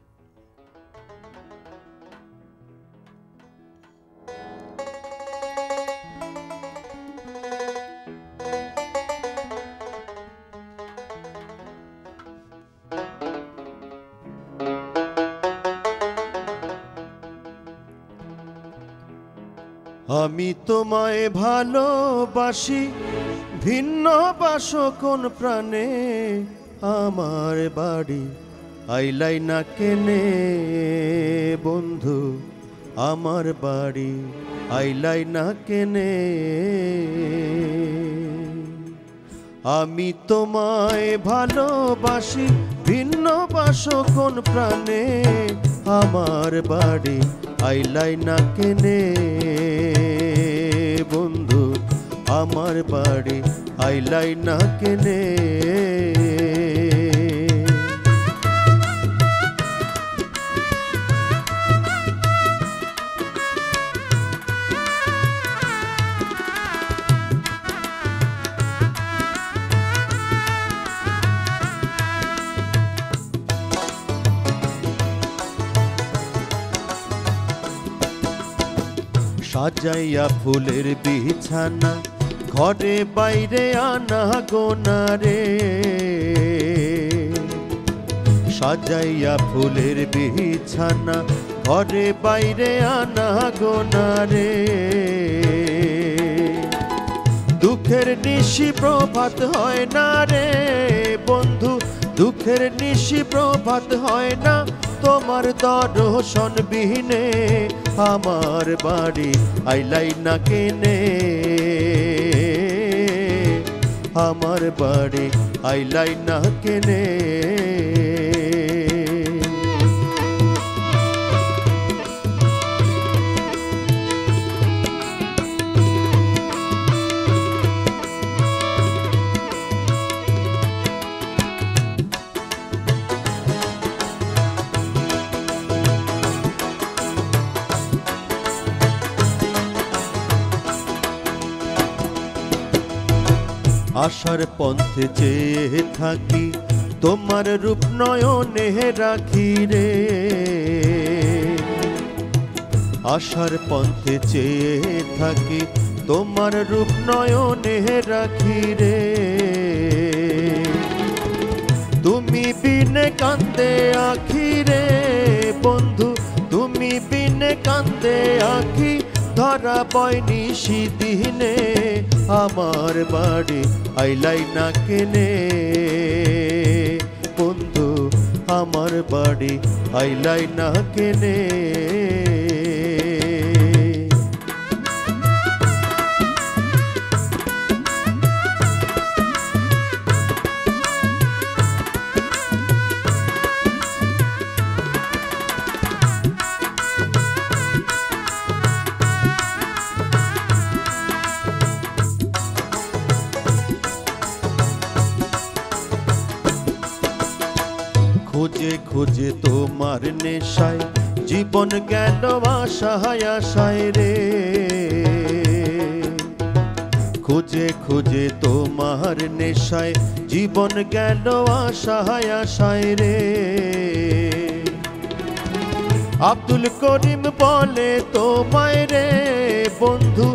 আমি তোমায় ভালোবাসি, ভিন্ন বাসো কোন প্রাণে, আমার বাড়ি আইলাই না কেনে বন্ধু, আমার বাড়ি আইলাই না কেনে। আমি তোমায় ভালোবাসি, ভিন্ন বাসো কোন প্রাণে, আমার বাড়ি আইলাই না কেনে বন্ধু, আমার বাড়ি আইলাই না কেনে। সাজাইয়া ফুলের বিছানা, ঘরে বাইরে আনা গোনা রে, সাজাইয়া ফুলের বিছানা, ঘরে বাইরে আনা গোনা রে। দুঃখের নিশি প্রভাত হয় না রে বন্ধু, দুঃখের নিশি প্রভাত হয় না, তোমার দর্শন বিহীনে, আমার বাড়ি আইলাই না কেনে, আমার বাড়ি আইলাই না কেনে। আশার পন্থে চেয়ে থাকি, তোমার রূপ নয়নে রাখি রে, আশার পন্থে চেয়ে থাকি, তোমার রূপ নয়নে রাখি রে। তুমি বিনে কান্দে আখি রে বন্ধু, তুমি বিনে কান্দে আখি, ধরা বয়নি সিদিনে, আমার বাড়ি আইলাই না কেনে বন্ধু, আমার বাড়ি আইলাই না কেনে। খুঁজে খুঁজে তোমার নেশায়, জীবন গেল আশায় আশায় রে, খুঁজে খুঁজে তোমার নেশায়, জীবন গেল আশায় আশায় রে। আব্দুল করিম বলে তোমায় রে বন্ধু,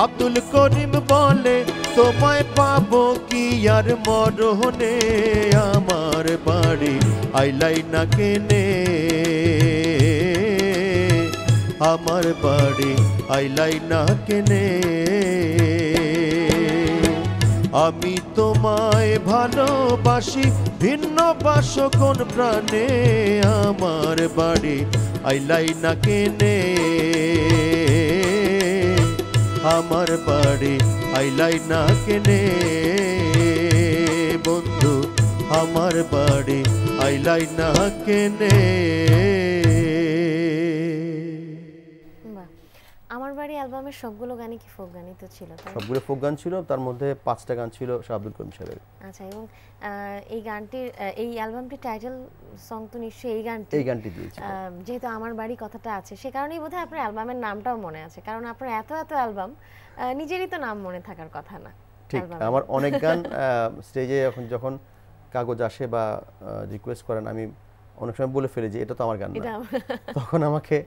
আব্দুল করিম বলে তোমায় পাবো কি আর মরণে, আমার বাড়ি আইলাই না কেনে, আমার বাড়ি আইলাই না কেনে। আমি তোমায় ভালোবাসি, ভিন্ন বাসো কোন প্রাণে, আমার বাড়ি আইলাই না কেনে, আমার বাড়ি আইলাই না কেনে বন্ধু আমার বাড়ি আইলাই না কেনে বাহ, আমার বাড়ি অ্যালবামের সবগুলো গানই কি ফোক গানই তো ছিল, তাই না? সবগুলো ফোক গান ছিল, তার মধ্যে 5টা গান ছিল শাহ আব্দুল করিম সাহেবের। আচ্ছা, এবং এই গানটির এই অ্যালবামটির টাইটেল সং তো নিশ্চয়ই এই গানটি দিয়েছি। যেহেতু আমার বাড়ি কথাটা আছে, সে কারণেই বোধহয় আপনার অ্যালবামের নামটাও মনে আছে, কারণ আপনার এত এত অ্যালবাম, নিজেরই তো নাম মনে থাকার কথা না। ঠিক, আমার অনেক গান স্টেজে যখন কাগজ আসে বা রিকোয়েস্ট করেন, আমি অনেক সময় বলে ফেলি যে এটা তো আমার গান না, তখন আমাকে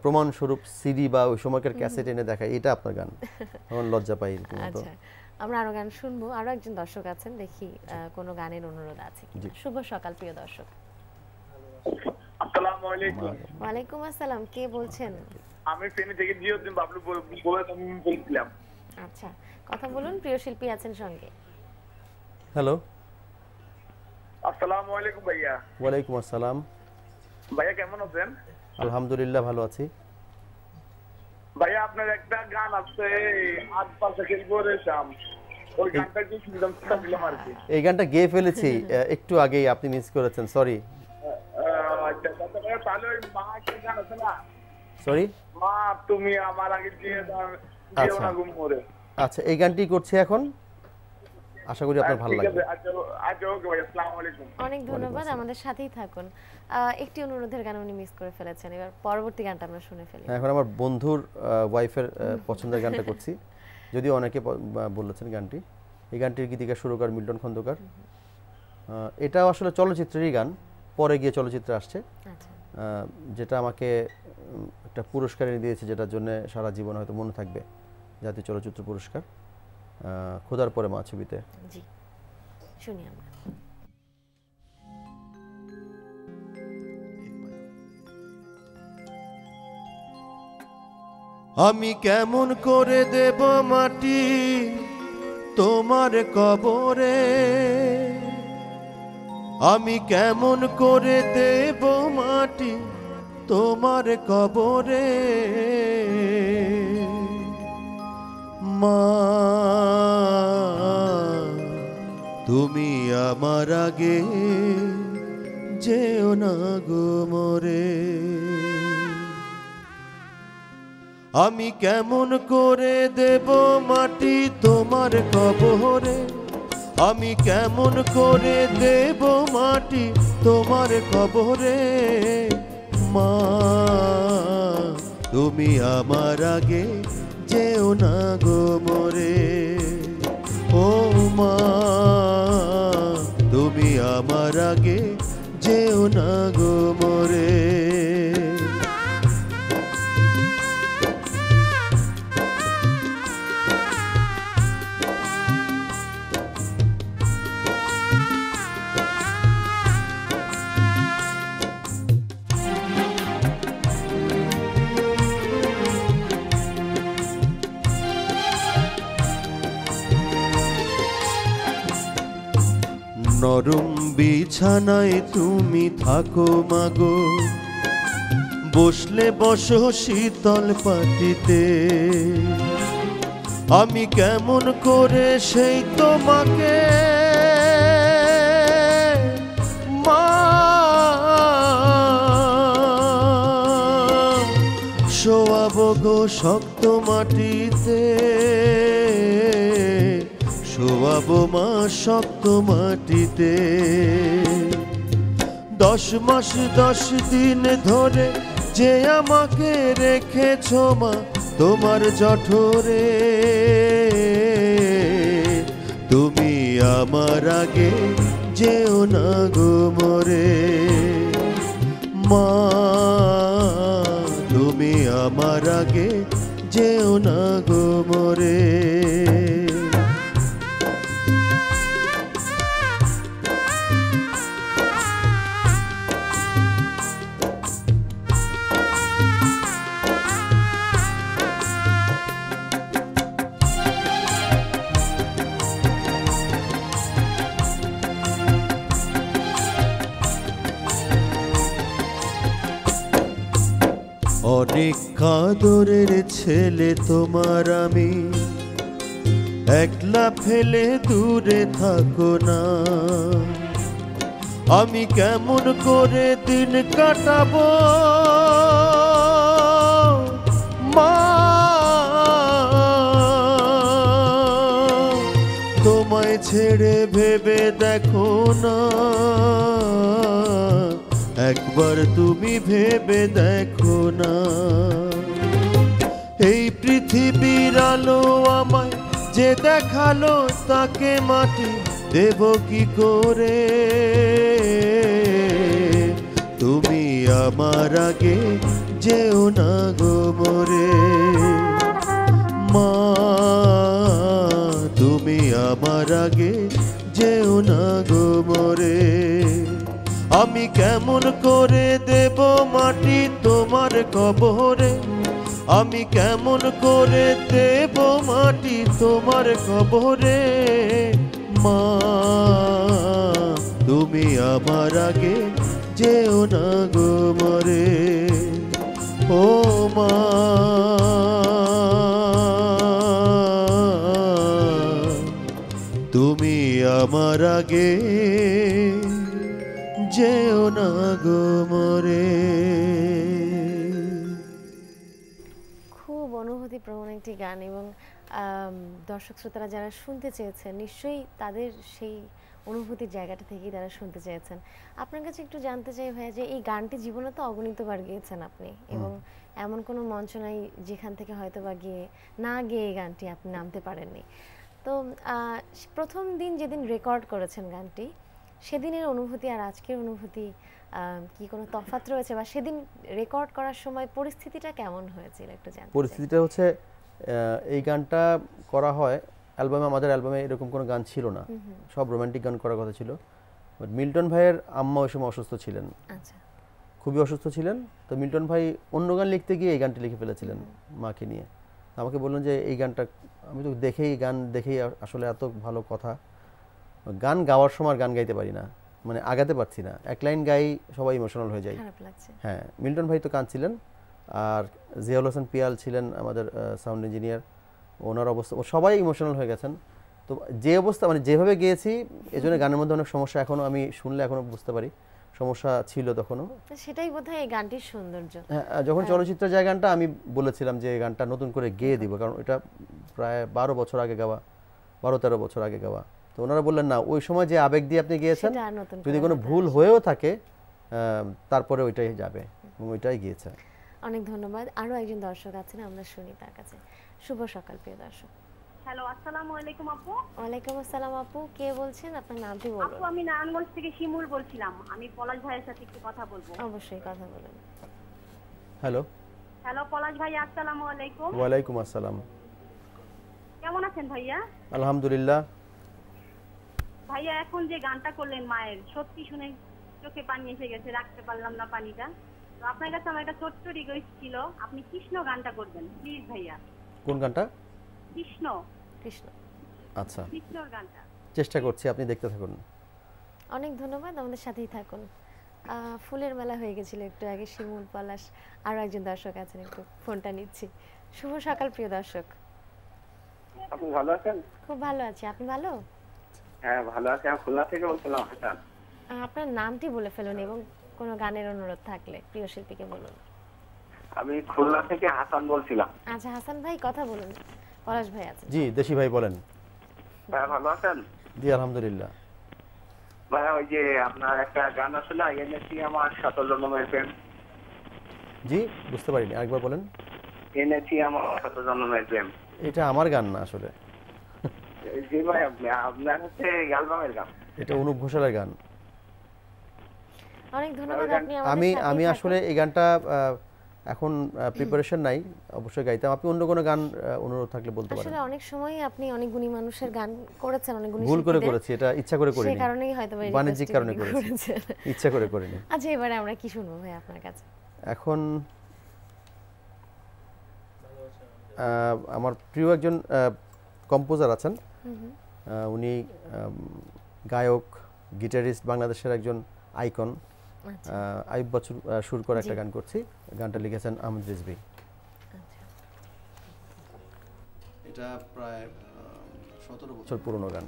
প্রমাণস্বরূপ সিডি বা ওই সময়কার ক্যাসেট এনে দেখায় এটা আপনার গান, তখন লজ্জা পাই। আচ্ছা, আমরা আরো গান শুনবো, আরো একজন দর্শক আছেন, দেখি কোনো গানের অনুরোধ আছে কিনা। শুভ সকাল প্রিয় দর্শক। আসসালামু আলাইকুম। ওয়ালাইকুম আসসালাম, কে বলছেন? আমি ফেনী থেকে জিয়াউদ্দিন বাবলু বলছিলাম। আচ্ছা, কথা বলুন, প্রিয় শিল্পী আছেন সঙ্গে। হ্যালো, আসসালামু আলাইকুম ভাইয়া। ওয়ালাইকুম আসসালাম। ভাইয়া কেমন আছেন? আলহামদুলিল্লাহ ভালো আছি। ভাইয়া আপনার একটা গান আছে আজ পাশে খেলবো রে শাম, ওই গানটা কি শুনলাম ছিলাম আর কি। এই গানটা গেয়ে ফেলেছি একটু আগেই, আপনি মিস করেছেন, সরি। তাহলে ওই মা একটা গান আছে না, সরি, মা তুমি আমার আগে দিয়ে আচ্ছা না ঘুম মরে। আচ্ছা, এই গানটি করছি এখন, আশা করি আপনার ভালো লাগবে। আচ্ছা ওকে ভাই, আসসালামু আলাইকুম। অনেক ধন্যবাদ, আমাদের সাথেই থাকুন। একটি অনুরোধের গান উনি মিস করে ফেলেছেন, এবার পরবর্তী গানটা আমরা শুনে ফেলি। এখন আমার বন্ধুর ওয়াইফের পছন্দের গানটা করছি, যদিও অনেকে বলেছেন গানটি। এই গানটির গীতিকার সুরকার মিল্টন খন্দকার। এটা আসলে চলচ্চিত্রেরই গান, পরে গিয়ে চলচ্চিত্রে আসছে, যেটা আমাকে একটা পুরস্কার এনে দিয়েছে, যেটার জন্য সারা জীবন হয়তো মনে থাকবে, জাতীয় চলচ্চিত্র পুরস্কার, খোদার পরে মা ছবিতে। জি, শুনি আমরা। আমি কেমন করে দেব মাটি তোমার কবরে, আমি কেমন করে দেব মাটি তোমার কবরে, মা তুমি আমার আগে যেও না গো মরে। আমি কেমন করে দেব মাটি তোমার কবরে, আমি কেমন করে দেব মাটি তোমার কবরে, মা তুমি আমার আগে যেও না গো মরে, ও মা তুমি আমার আগে যেও না গো মরে। নরম বিছানায় তুমি থাকো মাগো, বসলে বসো শীতল পাটিতে, আমি কেমন করে সেই তোমাকে মা শোয়াবো গো শক্ত মাটিতে, শোয়াবো মা শক্ত মাটিতে। 10 মাস 10 দিন ধরে যে আমাকে রেখেছ মা তোমার জঠরে, তুমি আমার আগে যেও না গো মরে, মা তুমি আমার আগে যেও না গো মরে। অনেক কাদরের ছেলে তোমার আমি, একলা ফেলে দূরে থাকো না। আমি কেমন করে দিন কাটাবো মা, তোমায় ছেড়ে ভেবে দেখো না, একবার তুমি ভেবে দেখো না। এই পৃথিবীর আলো আমায় যে দেখালো, তাকে মাটি দেব কি করে? তুমি আমার আগে যেও না গো মরে মা, তুমি আমার আগে যেও না গো মরে। আমি কেমন করে দেব মাটি তোমার কবরে, আমি কেমন করে দেব মাটি তোমার কবরে মা, তুমি আমার আগে যেও না গো মরে ও মা। তুমি আমার আগে যেও না গো মরে। খুব অনুভূতিপ্রবণ একটি গান, এবং দর্শক শ্রোতারা যারা শুনতে চেয়েছেন নিশ্চয়ই তাদের সেই অনুভূতির জায়গাটা থেকেই তারা শুনতে চেয়েছেন। আপনার কাছে একটু জানতে চাই ভাইয়া, যে এই গানটি জীবনে তো অগণিতবার গেয়েছেন আপনি, এবং এমন কোনো মঞ্চ নাই যেখান থেকে হয়তো বা না গিয়ে এই গানটি আপনি নামতে পারেননি। তো প্রথম দিন যেদিন রেকর্ড করেছেন গানটি, সেদিনের অনুভূতি আর আজকের অনুভূতি কি কোনো তফাৎ রয়েছে, বা সেদিন রেকর্ড করার সময় পরিস্থিতিটা কেমন হয়েছিল একটু জানতে চাই। পরিস্থিতিটা হচ্ছে এই গানটা করা হয় অ্যালবামে, আমাদের অ্যালবামে এরকম কোনো গান ছিল না, সব রোমান্টিক গান করার কথা ছিল। বাট মিল্টন ভাইয়ের আম্মা ওই সময় অসুস্থ ছিলেন, আচ্ছা, খুবই অসুস্থ ছিলেন। তো মিল্টন ভাই অন্য গান লিখতে গিয়ে এই গানটি লিখে ফেলেছিলেন মাকে নিয়ে। আমাকে বললেন যে এই গানটা, আমি তো গান দেখেই আসলে এত ভালো কথা, গান গাওয়ার সময় গান গাইতে পারি না, মানে আগাতে পারছি না, এক লাইন গাই সবাই ইমোশনাল হয়ে যায়। হ্যাঁ, মিল্টন ভাই তো কাঁদছিলেন, আর জিয়াউল হাসান পিয়াল ছিলেন আমাদের সাউন্ড ইঞ্জিনিয়ার, ওনার অবস্থা, সবাই ইমোশনাল হয়ে গেছেন। তো যে অবস্থা, মানে যেভাবে গেয়েছি, এই জন্য গানের মধ্যে অনেক সমস্যা এখনও আমি শুনলে এখনও বুঝতে পারি, সমস্যা ছিল তখনও। সেটাই বোধহয় এই গানটির সৌন্দর্য। হ্যাঁ, যখন চলচ্চিত্রের যে গানটা আমি বলেছিলাম যে এই গানটা নতুন করে গেয়ে দিব, কারণ এটা প্রায় 12 বছর আগে গাওয়া, 12-13 বছর আগে গাওয়া। তো ওনারা বললেন না, ওই সময় যে আবেগ দিয়ে আপনি গিয়েছেন, যদি কোনো ভুল হয়েও থাকে তারপরে ওইটাই যাবে, এবং ওইটাই গিয়েছে। অনেক ধন্যবাদ। আরো একজন দর্শক আছেন, আমরা শুনি তার কাছে। শুভ সকাল প্রিয় দর্শক। হ্যালো, আসসালামু আলাইকুম আপু। ওয়ালাইকুম আসসালাম আপু, কে বলছেন? আপনার নামটি বলুন। আপু, আমি নারায়ণগঞ্জ থেকে শিমুল বলছিলাম। আমি পলাশ ভাইয়ের সাথে একটু কথা বলবো। অবশ্যই, কথা বলুন। হ্যালো। হ্যালো পলাশ ভাই, আসসালামু আলাইকুম। ওয়ালাইকুম আসসালাম। কেমন আছেন ভাইয়া? আলহামদুলিল্লাহ। ভাইয়া, এখন যে গানটা করলেন মায়ের, সত্যি শুনে চোখে পানি এসে গেছে, রাখতে পারলাম না পানিটা। তো আপনার কাছে আমার একটা ছোট্ট রিকোয়েস্ট ছিল, আপনি কৃষ্ণ গানটা করবেন প্লিজ ভাইয়া। কোন গানটা? কৃষ্ণ। কৃষ্ণ, আচ্ছা, কৃষ্ণর গানটা চেষ্টা করছি, আপনি দেখতে থাকুন। অনেক ধন্যবাদ, আমাদের সাথেই থাকুন। ফুলের মেলা হয়ে গেছিল একটু আগে, শিমুল, পলাশ, আরো একজন দর্শক আছেন, একটু ফোনটা নিচ্ছি। শুভ সকাল প্রিয় দর্শক। আপনি ভালো আছেন? খুব ভালো আছি, আপনি ভালো? হ্যাঁ ভালো আছি। আমি খুলনা থেকে বলছিলাম হাসান। আপনার নামটি বলে ফেলুন, এবং কোনো গানের অনুরোধ থাকলে প্রিয় শিল্পীকে বলুন। আমি খুলনা থেকে হাসান বলছিলাম। আচ্ছা হাসান ভাই, কথা বলুন। পলাশ ভাই আছেন। জি, দেশি ভাই বলেন। ভাই ভালো আছেন? জি আলহামদুলিল্লাহ। ভাই ওই যে আপনার একটা গান আসলে এনেছি আমার 17 জন্মের প্রেম। জি, বুঝতে পারিনি, আরেকবার বলেন। এনেছি আমার 17 জন্মের প্রেম। এটা আমার গান না আসলে। জি ভাই, আপনার হচ্ছে অ্যালবামের গান। এটা অনুপ ঘোষালের গান। অনেক ধন্যবাদ। আমি আসলে এই গানটা এখন প্রিপারেশন নাই, অবশ্যই গাইতাম। আপনি অন্য কোনো গান অনুরোধ থাকলে বলতে পারেন। আসলে অনেক সময় আপনি অনেক গুণী মানুষের গান করেছেন, অনেক গুণী ভুল করে করেছি, এটা ইচ্ছা করে করিনি, সেই কারণেই হয়তো বাণিজ্যিক কারণে করেছি, ইচ্ছা করে করিনি। আচ্ছা, এবারে আমরা কি শুনবো ভাই আপনার কাছে? এখন আমার প্রিয় একজন কম্পোজার আছেন, উনি গায়ক, গিটারিস্ট, বাংলাদেশের একজন আইকন, আইয়ুব বাচ্চুর সুর করে একটা গান করছি। গানটা লিখেছেন আহমেদ রিজভী। এটা প্রায় 17 বছর পুরনো গান।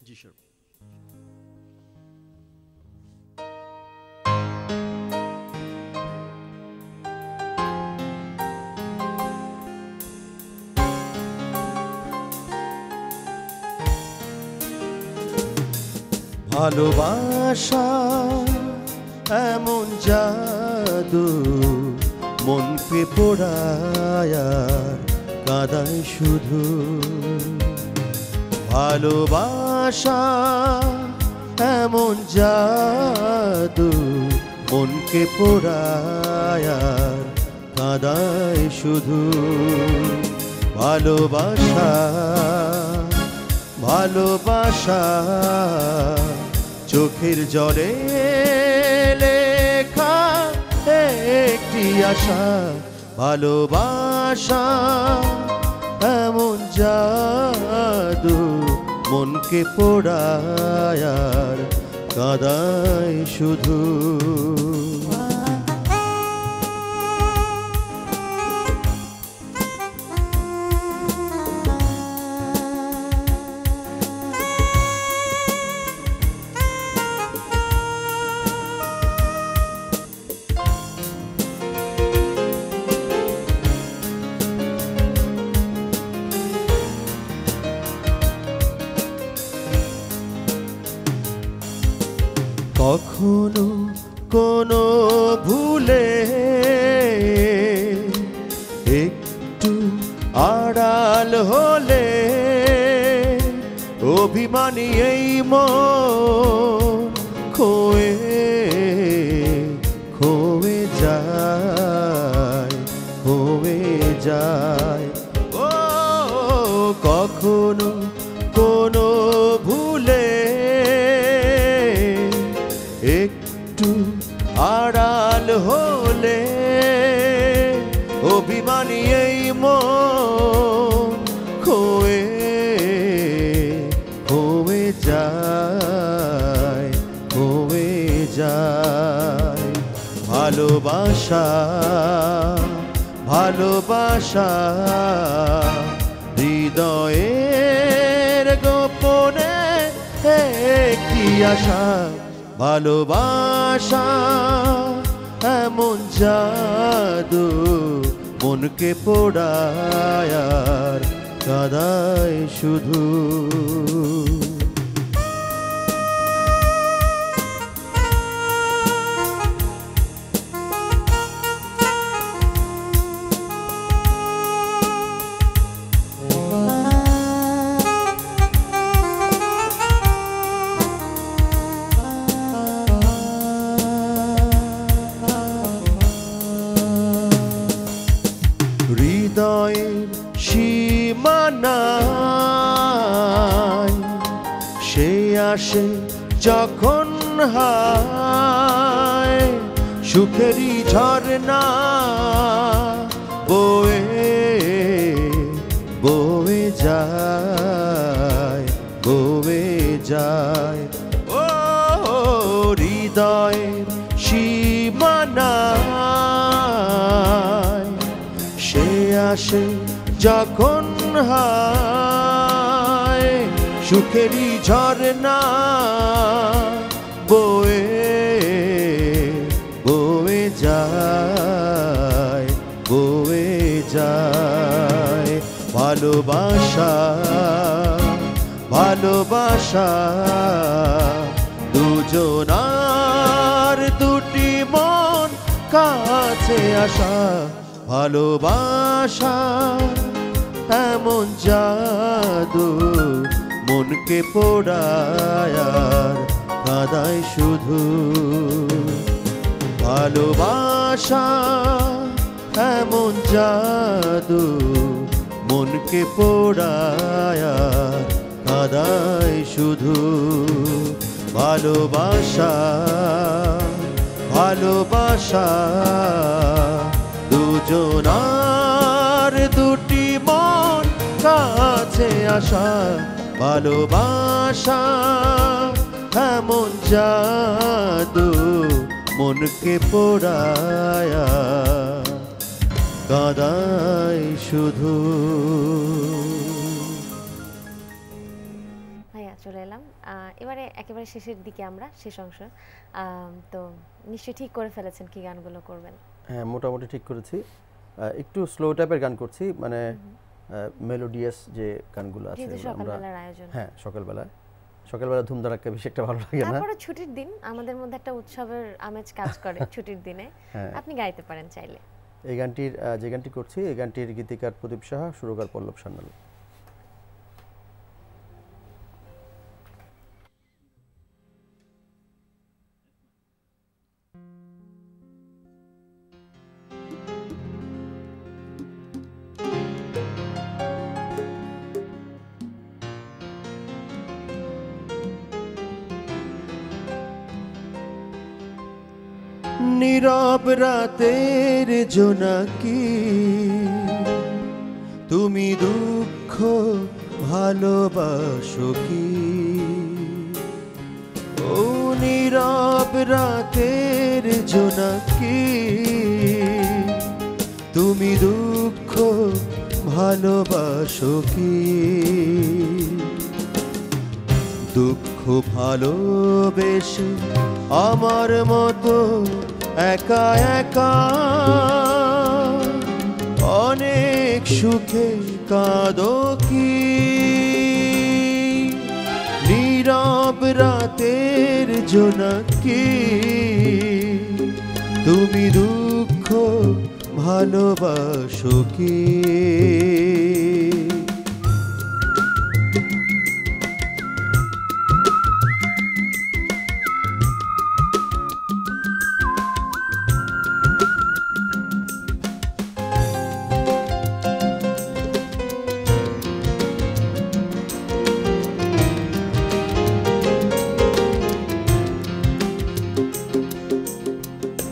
जी sure. ভালোবাসা এমন জাদু মনকে পোড়ায় আর কাঁদায় শুধু। ভালোবাসা এমন জাদু মনকে পোড়ায় আর কাঁদায় শুধু। ভালোবাসা ভালোবাসা চোখের জলে লেখা একটি আশা। ভালোবাসা এমন জাদু মনকে পোড়ায় আর কাঁদায় শুধু। কখনো কোনো ভুলে একটু আড়াল হলে অভিমানী এই মন খোয়ে খোয়ে যায় খোয়ে যায়। ও কখনো কোনো ভুলে একটু আড়াল হলে অভিমানী এই মন খোয়ে খোয়ে যায় খোয়ে যায়। ভালোবাসা ভালোবাসা হৃদয়ের গোপনে একটি আশা। ভালোবাসা এমন জাদু মনকে পোড়ায় আর কাঁদায় শুধু। হৃদয়ের সীমানায় সে আসে যখন হায় সুখেরই ঝরনা বয়ে বয়ে যায় বয়ে যায়। ও হৃদয়ের সীমানায় সে আসে যখন হায় সুখেরই ঝরনা বয়ে বয়ে যায় বয়ে যায়। ভালোবাসা ভালোবাসা দুজনার দুটি মন কাছে আসা। ভালোবাসা এমন জাদু মনকে পোড়ায় আর কাঁদায় শুধু। ভালোবাসা এমন জাদু মনকে পোড়ায় কাদায় শুধু ভালোবাসা ভালোবাসা দুজনার দুটি মন কাছে আসা ভালোবাসা এমন জাদু মনকে পোড়ায়া কাদায় শুধু। ভাইয়া চলে এলাম এবারে একেবারে শেষের দিকে, আমরা শেষ অংশ। তো নিশ্চয়ই ঠিক করে ফেলেছেন কি গানগুলো করবেন? হ্যাঁ, মোটামুটি ঠিক করেছি। একটু স্লো টাইপের গান করছি, মানে মেলোডিয়াস যে গানগুলো আছে সকালবেলার আয়োজন। হ্যাঁ, সকালবেলা ধুমধারাক্কা বেশি একটা ভালো লাগে না। তারপরে ছুটির দিন আমাদের মধ্যে একটা উৎসবের আমেজ কাজ করে ছুটির দিনে। আপনি গাইতে পারেন চাইলে। এই গানটির যে গানটি করছি, এই গানটির গীতিকার প্রদীপ সাহা, সুরকার পল্লব সান্যাল। নীরব রাতের জোনাকি তুমি দুঃখ ভালোবাসো কি? ও নীরব রাতের জোনাকি তুমি দুঃখ ভালোবাসো কি? দুঃখ ভালোবেসে আমার মতো একা একা অনেক সুখে কাঁদো কি? নীরব রাতের জোনাকি তুমি দুঃখ ভালোবাসো কি?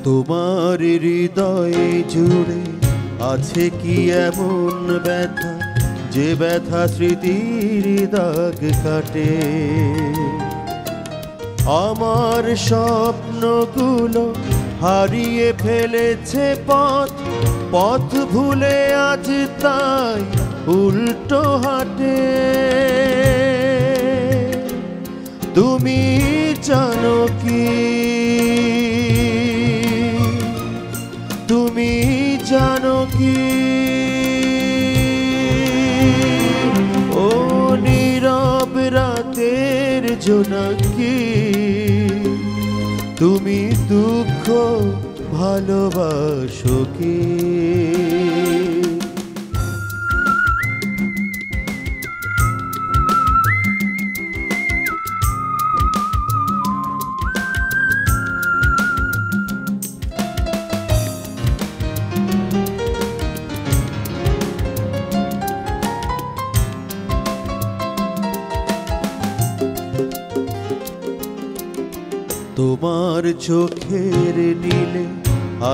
তোমার হৃদয়ে জুড়ে আছে কি এমন ব্যথা, যে ব্যথা স্মৃতির দাগ কাটে? আমার স্বপ্নগুলো হারিয়ে ফেলেছে পথ, পথ ভুলে আজ তাই উল্টো হাঁটে। তুমি জানো কি, তুমি জানো কি, ও নীরব রাতের জোনাকি তুমি দুঃখ ভালোবাসো কি? তোমার চোখের নীলে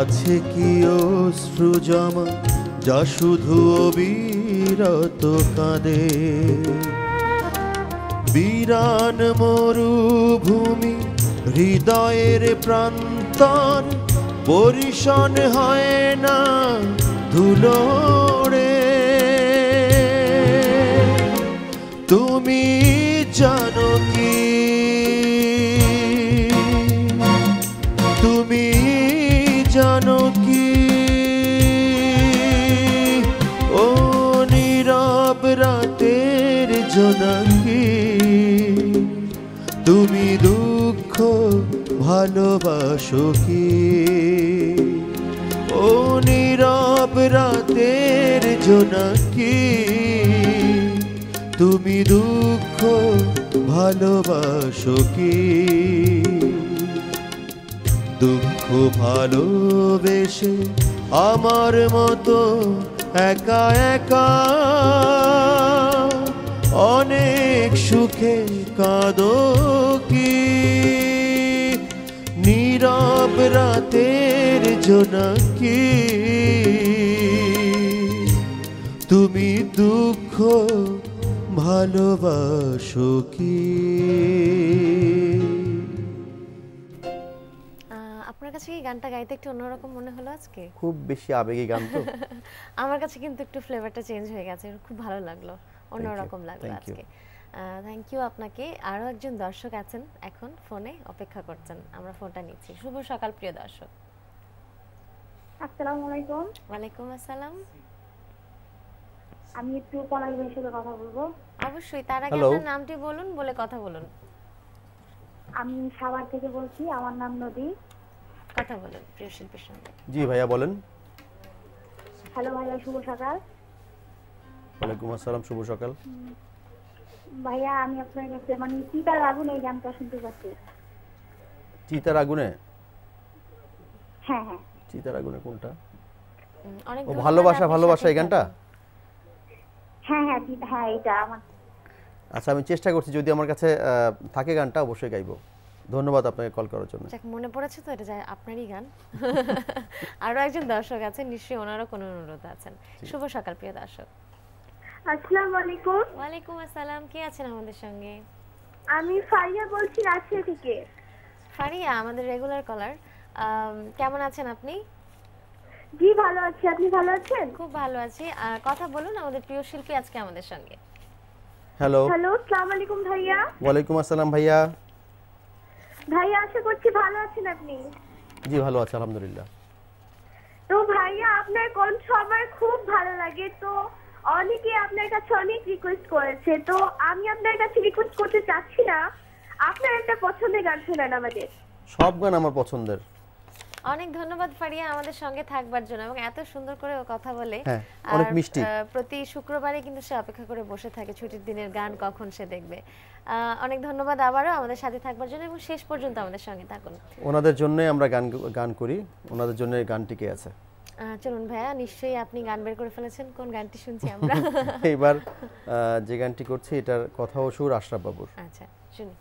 আছে কি অশ্রু জমা, যা শুধু অবিরত কাঁদে? বিরান মরুভূমি হৃদয়ের প্রান্তর, পরিশন হয় না ধুলোড়ে। তুমি জানো কি, তুমি জানো কি, ও নীরব রাতের জোনাকি তুমি দুঃখ ভালোবাসো কি? ও নীরব রাতের জোনাকি তুমি দুঃখ ভালোবাসো কি? দুঃখ ভালোবেসে আমার মতো একা একা অনেক সুখে কাঁদো কি নীরব রাতের জোনাকি তুমি দুঃখ ভালোবাসো কি আপনার কাছে কি গানটা গাইতে একটু অন্যরকম মনে হলো আজকে? খুব বেশি আবেগী গান তো। আমার কাছে কিন্তু একটু ফ্লেভারটা চেঞ্জ হয়ে গেছে, খুব ভালো লাগলো, অন্যরকম লাগলো Thank you. আজকে। থ্যাংক ইউ আপনাকে। আরও একজন দর্শক আছেন এখন ফোনে অপেক্ষা করছেন, আমরা ফোনটা নিচ্ছি। শুভ সকাল প্রিয় দর্শক। আসসালামু আলাইকুম। ওয়ালাইকুম আসসালাম। আমি একটু পলাশ ভাইয়ের সাথে কথা বলবো। অবশ্যই, তার আগে Hello. আপনার নামটি বলুন, বলে কথা বলুন। আমি সাভার থেকে বলছি, আমার নাম নদী। কথা বলুন প্রিয় শিল্পীর সঙ্গে। জি ভাইয়া বলেন। হ্যালো ভাইয়া, শুভ সকাল। ওয়ালাইকুম আসসালাম, শুভ সকাল। ভাইয়া আমি আপনার কাছে মানে চিতার আগুন এই গানটা শুনতে পাচ্ছি। চিতার আগুনে? হ্যাঁ হ্যাঁ চিতার আগুনে কোনটা? অনেক ও ধন্যবাদ ভালোবাসা, আপনার ভালোবাসা সাথে এই গানটা? হ্যাঁ হ্যাঁ হ্যাঁ এটা আমার। আচ্ছা আমি চেষ্টা করছি, যদি আমার কাছে থাকে গানটা অবশ্যই গাইবো। ধন্যবাদ আপনাকে কল করার জন্য। যাক, মনে পড়েছে তো, এটা আপনারই গান। আরো একজন দর্শক আছেন, নিশ্চয়ই ওনারও কোনো অনুরোধ আছেন। শুভ সকাল প্রিয় দর্শক। আসসালামু আলাইকুম। ওয়ালাইকুম আসসালাম, কে আছেন আমাদের সঙ্গে? আমি ফারিয়া বলছি রাজশাহী থেকে। ফারিয়া আমাদের রেগুলার কলার। কেমন আছেন আপনি? জি ভালো আছি, আপনি ভালো আছেন? খুব ভালো আছি। কথা বলুন, আমাদের প্রিয় শিল্পী আজকে আমাদের সঙ্গে। হ্যালো। হ্যালো, আসসালামু আলাইকুম ভাইয়া। ওয়ালাইকুম আসসালাম ভাইয়া। ভাইয়া আশা করছি ভালো আছেন আপনি। জি ভালো আছি আলহামদুলিল্লাহ। তো ভাইয়া আপনার কণ্ঠ আমার খুব ভালো লাগে, তো অনেকে আপনার কাছে অনেক রিকোয়েস্ট করেছে, তো আমি আপনার কাছে রিকোয়েস্ট করতে চাচ্ছি না, আপনার একটা পছন্দের গান শোনান আমাদের। সব গান আমার পছন্দের। অনেক ধন্যবাদ ফারিয়া আমাদের সঙ্গে থাকবার জন্য, এবং এত সুন্দর করে ও কথা বলে। হ্যাঁ, অনেক মিষ্টি। প্রতি শুক্রবারে কিন্তু সে অপেক্ষা করে বসে থাকে ছুটির দিনের গান কখন সে দেখবে। অনেক ধন্যবাদ আবারও আমাদের সাথে থাকবার জন্য, এবং শেষ পর্যন্ত আমাদের সঙ্গে থাকুন। ওনাদের জন্যই আমরা গান করি, ওনাদের জন্য গান টিকে আছে। চলুন ভাইয়া, নিশ্চয়ই আপনি গান বের করে ফেলেছেন, কোন গানটি শুনছি আমরা? এইবার যে গানটি করছি এটার কথা ও সুর আশরাফ বাবুর। আচ্ছা শুনি।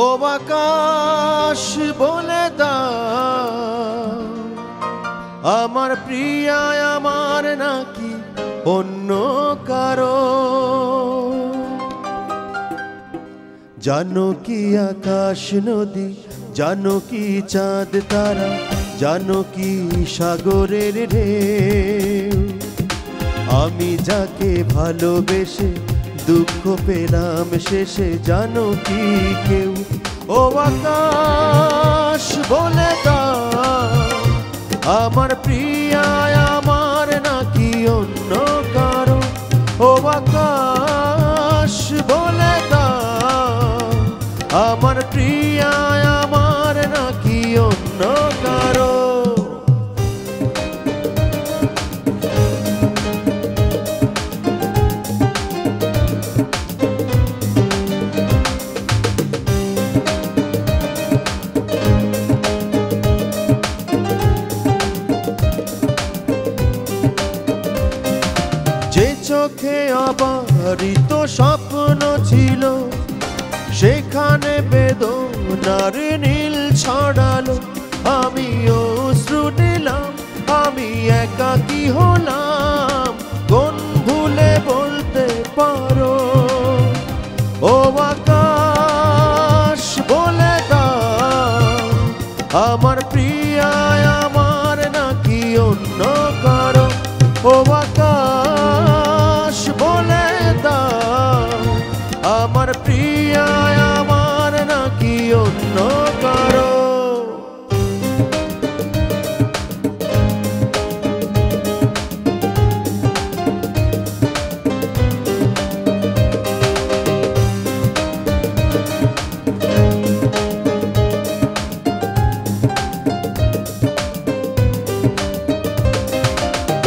ও আকাশ বলে দাও আমার প্রিয়া আমার নাকি অন্য কারো, জানো কি আকাশ নদী, জানো কি চাঁদ তারা, জানো কি সাগরের ঢেউ, আমি যাকে ভালোবেসে দুঃখ পেলাম শেষে, জানো কি কেউ? ও আকাশ বলে দাও আমার প্রিয়া আমার নাকি অন্য কারো, ও আকাশ বলে দাও আমার প্রিয়া আমার নাকি অন্য কারো। চোখে অবারিত স্বপ্ন ছিল, সেখানে বেদনার নীল ছড়ালো, আমি অশ্রু নিলাম, আমি একাকী হলাম, কোন ভুলে বলতে পারো? ও আকাশ বলে দাও আমার প্রিয়া আমার নাকি অন্য কারো, ও আকাশ বলে দাও আমার প্রিয়া আমার নাকি অন্য কারো।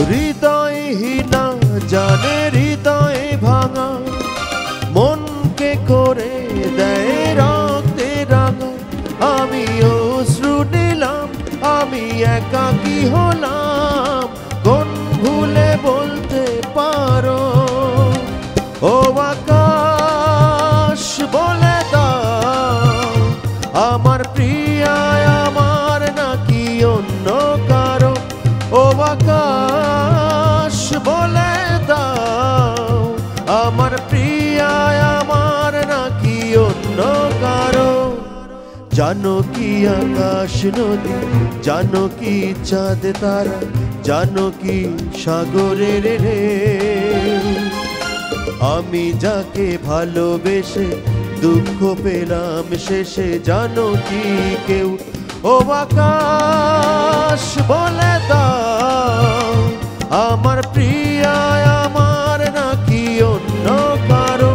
হৃদয়হীনা জানে হৃদয়ে ভাঙা, মনকে করে দেয় রক্তে রাঙা, আমি অশ্রু নিলাম, আমি একাকী হলাম, কোন ভুলে জানো কি আকাশ নদী, জানো কি চাঁদ তারা, জানো কি সাগরের ঢেউ। আমি যাকে ভালোবেসে দুঃখ পেলাম শেষে, জানো কি কেউ? ও আকাশ বলে দাও, আমার প্রিয়া আমার নাকি অন্য কারো?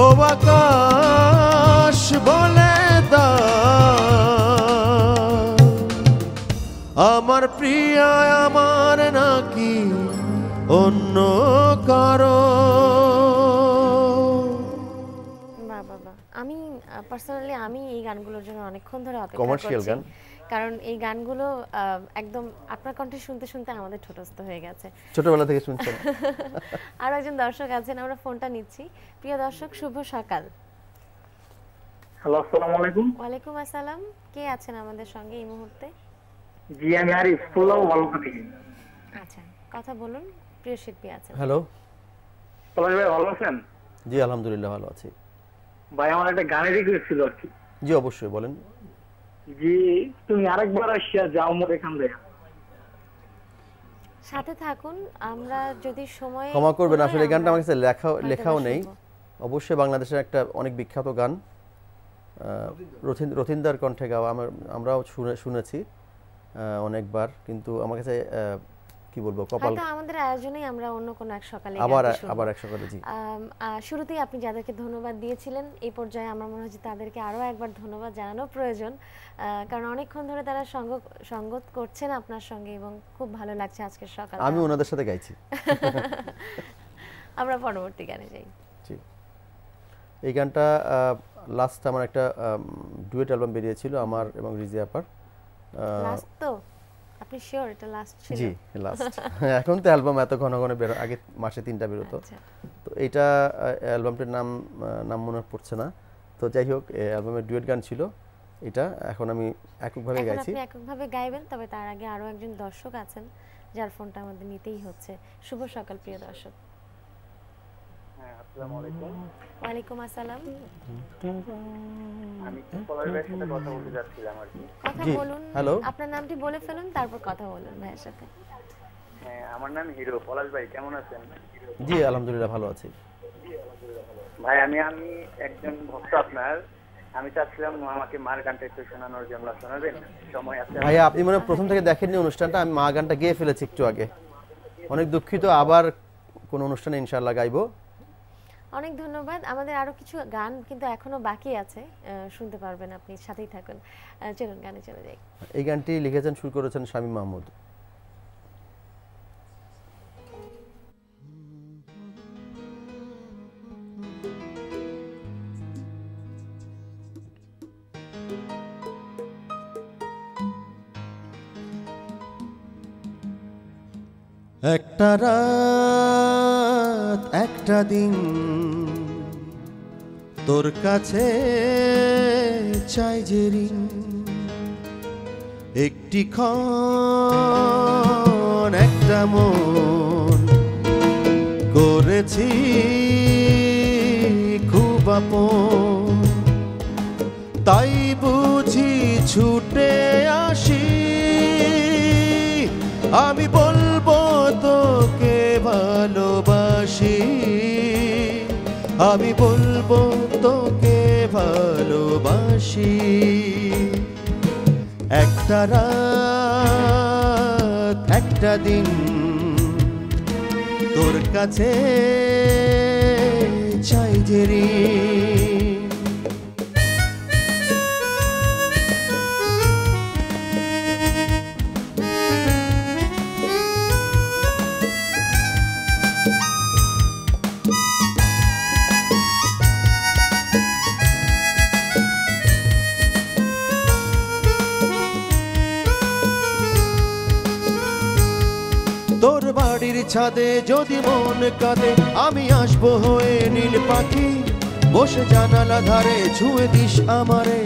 ও আকাশ বলে দাও, আমার প্রিয়া আমার নাকি অন্য কারো? আমি পার্সোনালি আমি এই গানগুলোর জন্য অনেকক্ষণ ধরে অপেক্ষা কমার্শিয়াল করছি, গান, কারণ এই গানগুলো একদম আপনার কণ্ঠে শুনতে শুনতে আমাদের ঠোঁটস্থ হয়ে গেছে, ছোটবেলা থেকে শুনছেন। আরো একজন দর্শক আছেন, আমরা ফোনটা নিচ্ছি। প্রিয় দর্শক, শুভ সকাল। হ্যালো, আসসালামু আলাইকুম। ওয়ালাইকুম আসসালাম। কে আছেন আমাদের সঙ্গে এই মুহূর্তে? জি, আমি আরিফ, পোলাও বলকা থেকে। আচ্ছা, কথা বলুন। প্রিয় শিল্পী আছেন। হ্যালো। পলাশ ভাই ভালো আছেন? জি আলহামদুলিল্লাহ ভালো আছি। ভাই আমার একটা গানের রিকোয়েস্ট ছিল আর কি। জি অবশ্যই বলেন। জি, তুমি আরেকবার আসিয়া যাও মোর এখান থেকে। সাথে থাকুন, আমরা যদি সময় ক্ষমা করবেন, আসলে এই গানটা আমার কাছে লেখাও নেই। অবশ্যই বাংলাদেশের একটা অনেক বিখ্যাত গান, রথীন্দার কণ্ঠে গাওয়া, আমরাও শুনেছি অনেকবার, কিন্তু আমার কাছে কি বলবো, কপাল। হয়তো আমাদের আয়োজনেই আমরা অন্য কোনো এক সকালে আবার এক সকালে। জি, শুরুতেই আপনি যাদেরকে ধন্যবাদ দিয়েছিলেন, এই পর্যায়ে আমার মনে হয় যে তাদেরকে আরো একবার ধন্যবাদ জানানো প্রয়োজন, কারণ অনেকক্ষণ ধরে তারা সঙ্গত করছেন আপনার সঙ্গে এবং খুব ভালো লাগছে আজকের সকাল। আমি ওনাদের সাথে গাইছি। আমরা পরবর্তী গানে যাই। জি, এই গানটা লাস্ট আমার একটা ডুয়েট অ্যালবাম বেরিয়েছিল আমার এবং রিজি আপার। লাস্ট তো? আপনি শিওর এটা লাস্ট ছিল? জি লাস্ট। এখন তো অ্যালবাম এত ঘন ঘন বের, আগে মাসে 3টা বেরোতো। তো এইটা অ্যালবামটির নাম মনে পড়ছে না। তো যাই হোক, অ্যালবামের ডুয়েট গান ছিল এটা। এখন আমি এককভাবে গাইছি। আপনি এককভাবে গাইবেন, তবে তার আগে আরো একজন দর্শক আছেন যার ফোনটা আমাদের নিতেই হচ্ছে। শুভ সকাল প্রিয় দর্শক। হ্যাঁ, আসসালামু আলাইকুম। ওয়ালাইকুম আসসালাম। আমি পলাশ ভাইয়ের সাথে কথা বলতে যাচ্ছিলাম আর কি। কথা বলুন। হ্যালো, আপনার নামটি বলে ফেলুন, তারপর কথা বলুন ভাইয়ের সাথে। হ্যাঁ, আমার নাম হিরো। পলাশ ভাই কেমন আছেন? জি আলহামদুলিল্লাহ ভালো আছি। ভাই আমি একজন ভক্ত আপনার। আমি চাচ্ছিলাম আমাকে মার গানটা একটু শোনানোর জন্য, শোনাবেন? সময় আছে? ভাইয়া আপনি মনে প্রথম থেকে দেখেননি অনুষ্ঠানটা, আমি মা গানটা গেয়ে ফেলেছি একটু আগে, অনেক দুঃখিত। আবার কোন অনুষ্ঠানে ইনশাআল্লাহ গাইবো। অনেক ধন্যবাদ। আমাদের আরো কিছু গান কিন্তু এখনো বাকি আছে, শুনতে পারবেন আপনি, সাথেই থাকুন। চলুন গানে চলে যাই। এই গানটি লিখেছেন, সুর করেছেন শামীম মাহমুদ। একটা রাত একটা দিন তোর কাছে চাই যে ঋণ, একটি ক্ষণ একটা মন করেছি খুব আপন, তাই বুঝি ছুটে আসি, আমি বলবো তোকে ভালোবাসি, আমি বলবো তোকে ভালোবাসি। একটা রাত একটা দিন তোর কাছে চাই যে ঋণ। তোর বাড়ির ছাদে যদি মন কাঁদে, আমি আসবো হয়ে নীল পাখি, বসে জানালা ধারে ছুঁয়ে দিস আমারে,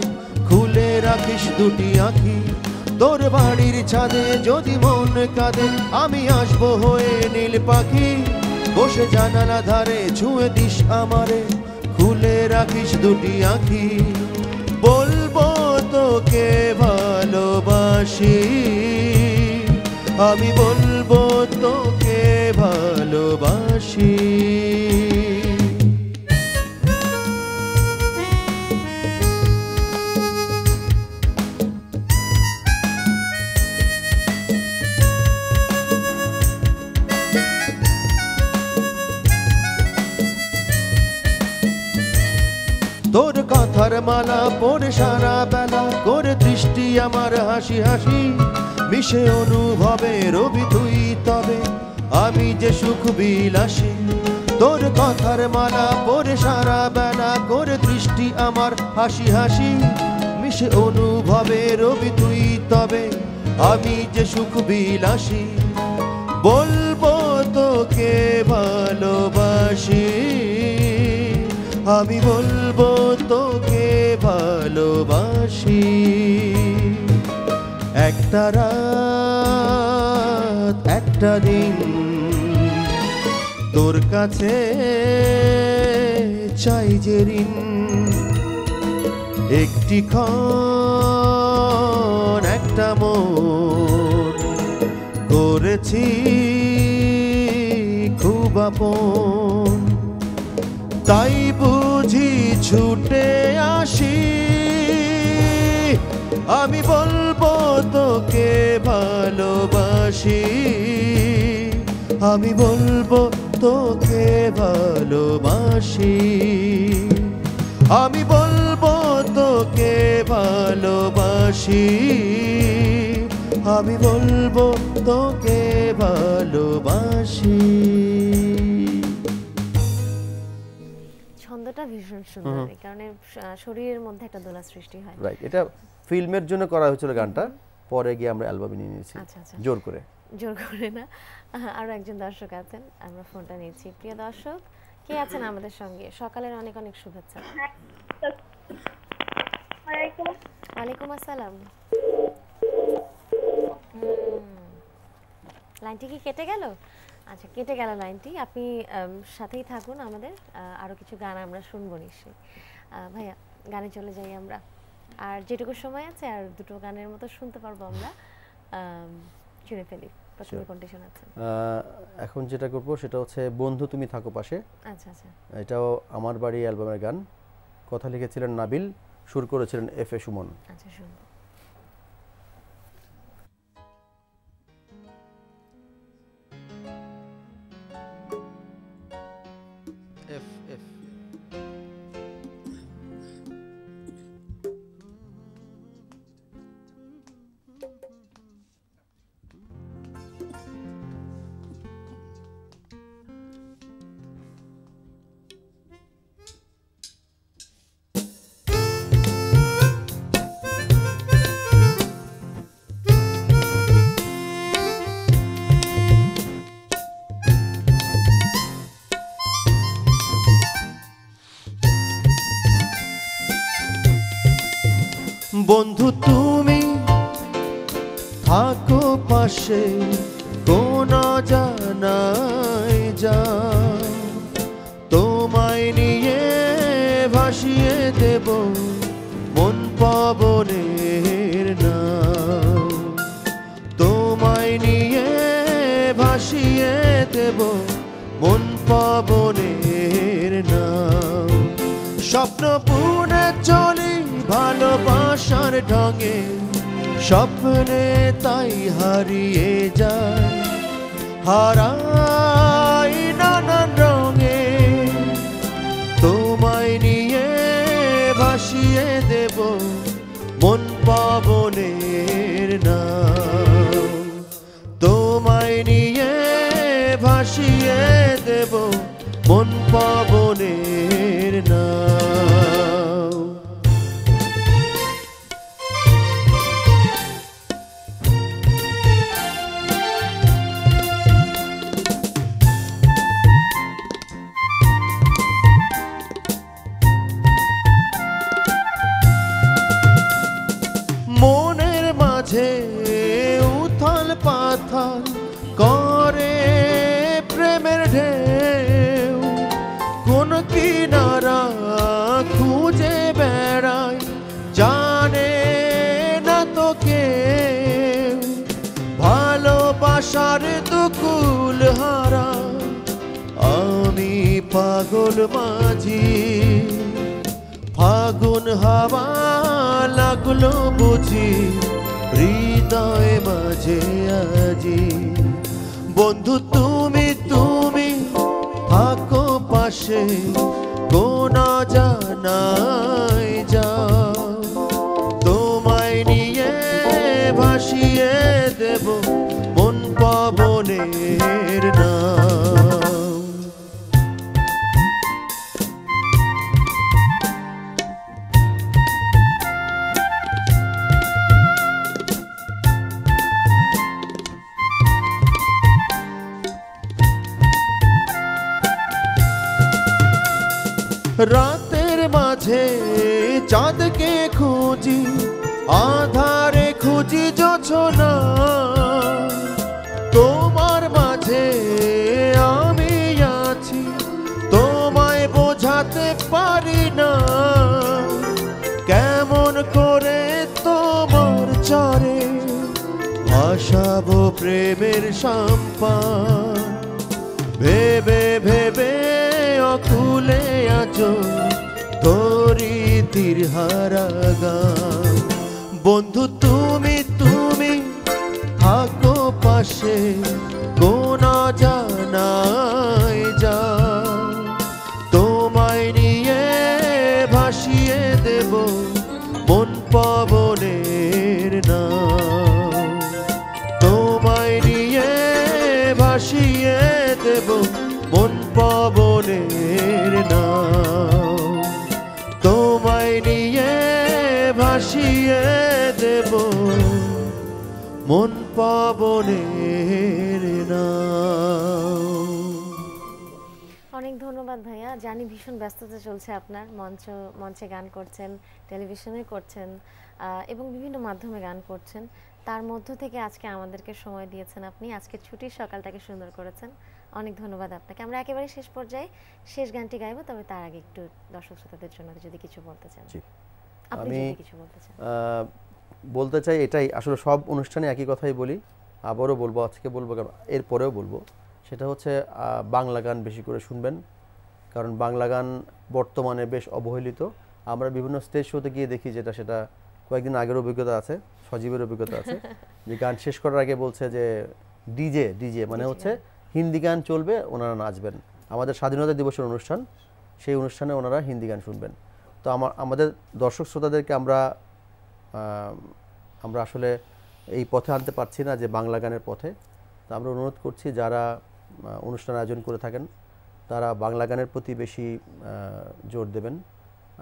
খুলে রাখিস দুটি আঁখি। তোর বাড়ির ছাদে যদি মন কাঁদে, আমি আসবো হয়ে নীল পাখি, বসে জানালা ধারে ছুঁয়ে দিস আমারে, খুলে রাখিস দুটি আঁখি। বলবো তো তোকে ভালোবাসি, আমি বলবো তোকে ভালোবাসি। তোর কথার মালা পরে সারা বেলা করে দৃষ্টি আমার হাসি হাসি, মিশে অনুভবে রবি তুই তবে আমি যে সুখ বিলাসী। তোর কথার মালা পরে সারা বেলা করে দৃষ্টি আমার হাসি হাসি, মিশে অনুভবে রবি তুই তবে আমি যে সুখ বিলাসী। বলবো তোকে ভালোবাসি, আমি বলবো তোকে ভালোবাসি। একটা রাত একটা দিন তোর কাছে চাই যে ঋণ, একটি ক্ষণ একটা মন করেছি খুব আপন, তাই বুঝি ছুটে আসি। আমি বলবো তোকে ভালোবাসি, আমি বলবো তোকে ভালোবাসি, আমি বলবো তোকে ভালোবাসি, আমি বলবো তোকে ভালোবাসি। ছন্দটা ভীষণ সুন্দর, এই কারণে শরীরের মধ্যে একটা দোলা সৃষ্টি হয়। রাইট, এটা ফিল্মের জন্য করা হয়েছিল গানটা, পরে গিয়ে আমরা অ্যালবামে নিয়ে নিয়েছি। আচ্ছা আচ্ছা, জোর করে না। আরো একজন দর্শক আছেন, আমরা ফোনটা নিচ্ছি। প্রিয় দর্শক, কে আছেন আমাদের সঙ্গে? সকালের অনেক অনেক শুভেচ্ছা। ওয়ালাইকুম আসসালাম। লাইনটি কি কেটে গেল? আচ্ছা, কেটে গেল লাইনটি। আপনি সাথেই থাকুন আমাদের, আরো কিছু গান আমরা শুনবো নিশ্চয়ই। ভাইয়া, গানে চলে যাই আমরা। আর যেটুকু সময় আছে আর দুটো গানের মতো শুনতে পারবো আমরা, শুনে ফেলি। প্রথমে কোনটি শোনাচ্ছেন? এখন যেটা করব সেটা হচ্ছে বন্ধু তুমি থাকো পাশে। আচ্ছা আচ্ছা, এটাও আমার বাড়ি অ্যালবামের গান। কথা লিখেছিলেন নাবিল, সুর করেছিলেন এফ.এ. সুমন। আচ্ছা, শুনবো। বন্ধু তুমি থাকো পাশে, কোন জানাই যা তোমায় নিয়ে ভাসিয়ে দেব মন পবনের নাও, তোমায় নিয়ে ভাসিয়ে দেব মন পবনের নাও। স্বপ্ন পুনে চলি ভালোবাসার ঢঙে, স্বপ্নে তাই হারিয়ে যায়, হারাই নানান রঙে। তোমায় নিয়ে ভাসিয়ে দেব মন পবনের নাও, তোমায় নিয়ে ভাসিয়ে দেব মন পবনের নাও। পাগল মাঝি ফাগুন হাওয়া লাগলো বুঝি হৃদয় মাঝে আজি বন্ধু তুমি তুমি থাকো পাশে কোন জানাই যাও তোমায় নিয়ে ভাসিয়ে দেব মন পবনের নাম রাতের মাঝে চাঁদকে খুঁজি আধারে খুঁজি জোছনা তোমার মাঝে আমি আছি তোমায় বোঝাতে পারি না কেমন করে তোমার চরে ভাসাবো প্রেমের সম্পান ভেবে ভেবে অকুলে আছো তোরি তীরহারা গান বন্ধু তুমি তুমি থাকো পাশে কোন জানাই যা তোমায় নিয়ে ভাসিয়ে দেব মন পবনের নাম তোমায় নিয়ে ভাসিয়ে দেব মন পবনের নাম তোমায় নিয়ে ভাসিয়ে দেব মন পবনের নাম অনেক ধন্যবাদ ভাইয়া জানি ভীষণ ব্যস্ততা চলছে আপনার মঞ্চে গান করছেন টেলিভিশনে করছেন এবং বিভিন্ন মাধ্যমে গান করছেন তার মধ্য থেকে আজকে আমাদেরকে সময় দিয়েছেন আপনি আজকে ছুটির সকালটাকে সুন্দর করেছেন অনেক ধন্যবাদ আপনাকে আমরা একেবারে শেষ পর্যায়ে শেষ গানটি গাইবো তবে তার আগে একটু দর্শক শ্রোতাদের জন্য যদি কিছু বলতে চান আপনি যদি কিছু বলতে চান বলতে চাই এটাই আসলে সব অনুষ্ঠানে একই কথাই বলি আবারও বলবো আজকে বলবো কারণ এরপরেও বলবো সেটা হচ্ছে বাংলা গান বেশি করে শুনবেন কারণ বাংলা গান বর্তমানে বেশ অবহেলিত আমরা বিভিন্ন স্টেজ শোতে গিয়ে দেখি যেটা সেটা কয়েকদিন আগের অভিজ্ঞতা আছে সজীবের অভিজ্ঞতা আছে যে গান শেষ করার আগে বলছে যে ডিজে মানে হচ্ছে হিন্দি গান চলবে ওনারা নাচবেন আমাদের স্বাধীনতা দিবসের অনুষ্ঠান সেই অনুষ্ঠানে ওনারা হিন্দি গান শুনবেন তো আমাদের দর্শক শ্রোতাদেরকে আমরা আসলে এই পথে আনতে পারছি না যে বাংলা গানের পথে তো আমরা অনুরোধ করছি যারা অনুষ্ঠান আয়োজন করে থাকেন তারা বাংলা গানের প্রতি বেশি জোর দেবেন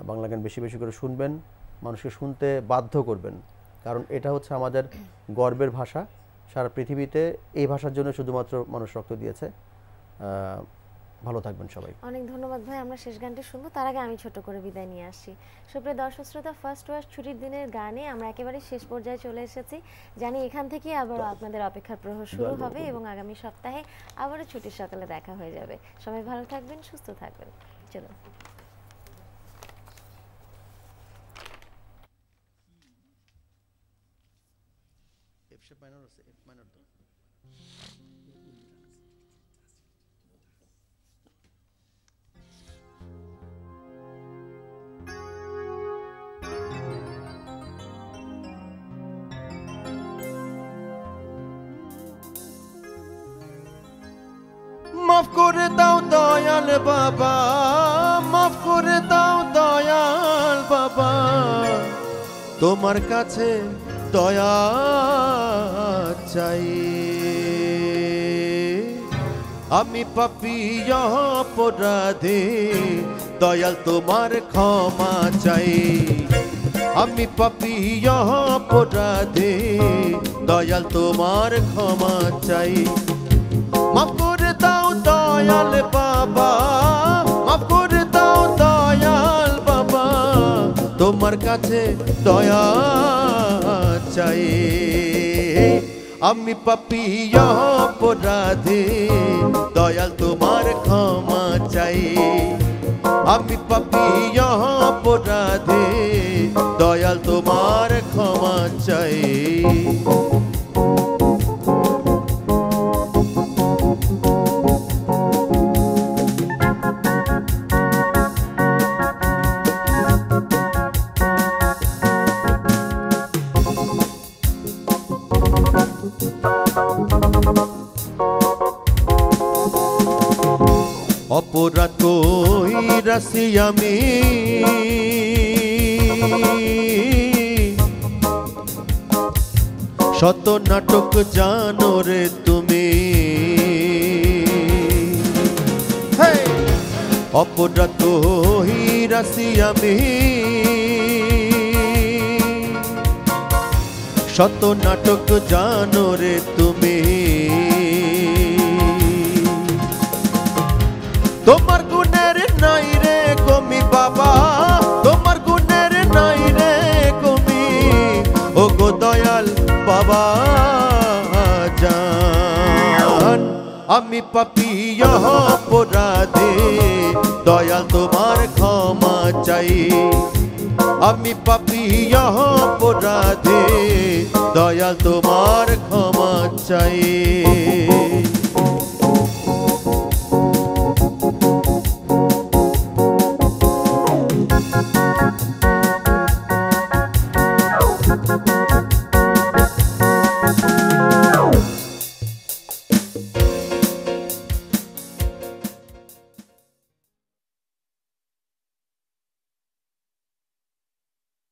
বাংলা গান বেশি বেশি করে শুনবেন মানুষকে শুনতে বাধ্য করবেন কারণ এটা হচ্ছে আমাদের গর্বের ভাষা সারা পৃথিবীতে এই ভাষার জন্য শুধুমাত্র মানুষ রক্ত দিয়েছে ভালো থাকবেন সবাই অনেক ধন্যবাদ ভাই আমরা শেষ গানটি শুনবো তার আগে আমি ছোট করে বিদায় নিয়ে আসছি সুপ্রিয় দর্শক শ্রোতা ফার্স্ট ওয়াশ ছুটির দিনের গানে আমরা একেবারে শেষ পর্যায়ে চলে এসেছি জানি এখান থেকে আবার আপনাদের অপেক্ষার প্রহর শুরু হবে এবং আগামী সপ্তাহে আবারও ছুটির সকালে দেখা হয়ে যাবে সবাই ভালো থাকবেন সুস্থ থাকবেন চলুন মাফ করে দাও দয়াল বাবা মাফ করে দাও দয়াল বাবা তোমার কাছে দয়া চাই আমি পাপী অপরাধী দয়াল তোমার ক্ষমা চাই আমি পাপী অপরাধী দয়াল তোমার ক্ষমা চাই মাফ করে দাও দয়াল বাবা মাফ করে দাও দয়াল বাবা তোমার কাছে দয়া চাই আমি পাপী অপরাধী দয়াল তোমার ক্ষমা চাই আমি পাপী অপরাধী দয়াল তোমার ক্ষমা চাই অপরাধ কইরাছি আমি, শত নাটক জানো রে তুমি। অপরাধ কইরাছি আমি, শত নাটক জানো রে তুমি। তোমার গুণের নাই রে কমি বাবা, তোমার গুণের নাই রে কমি, ও গো দয়াল বাবা জান। আমি পাপী অপরাধী, দয়াল তোমার ক্ষমা চাই। আমি পাপী অপরাধী, দয়াল তোমার ক্ষমা চাই।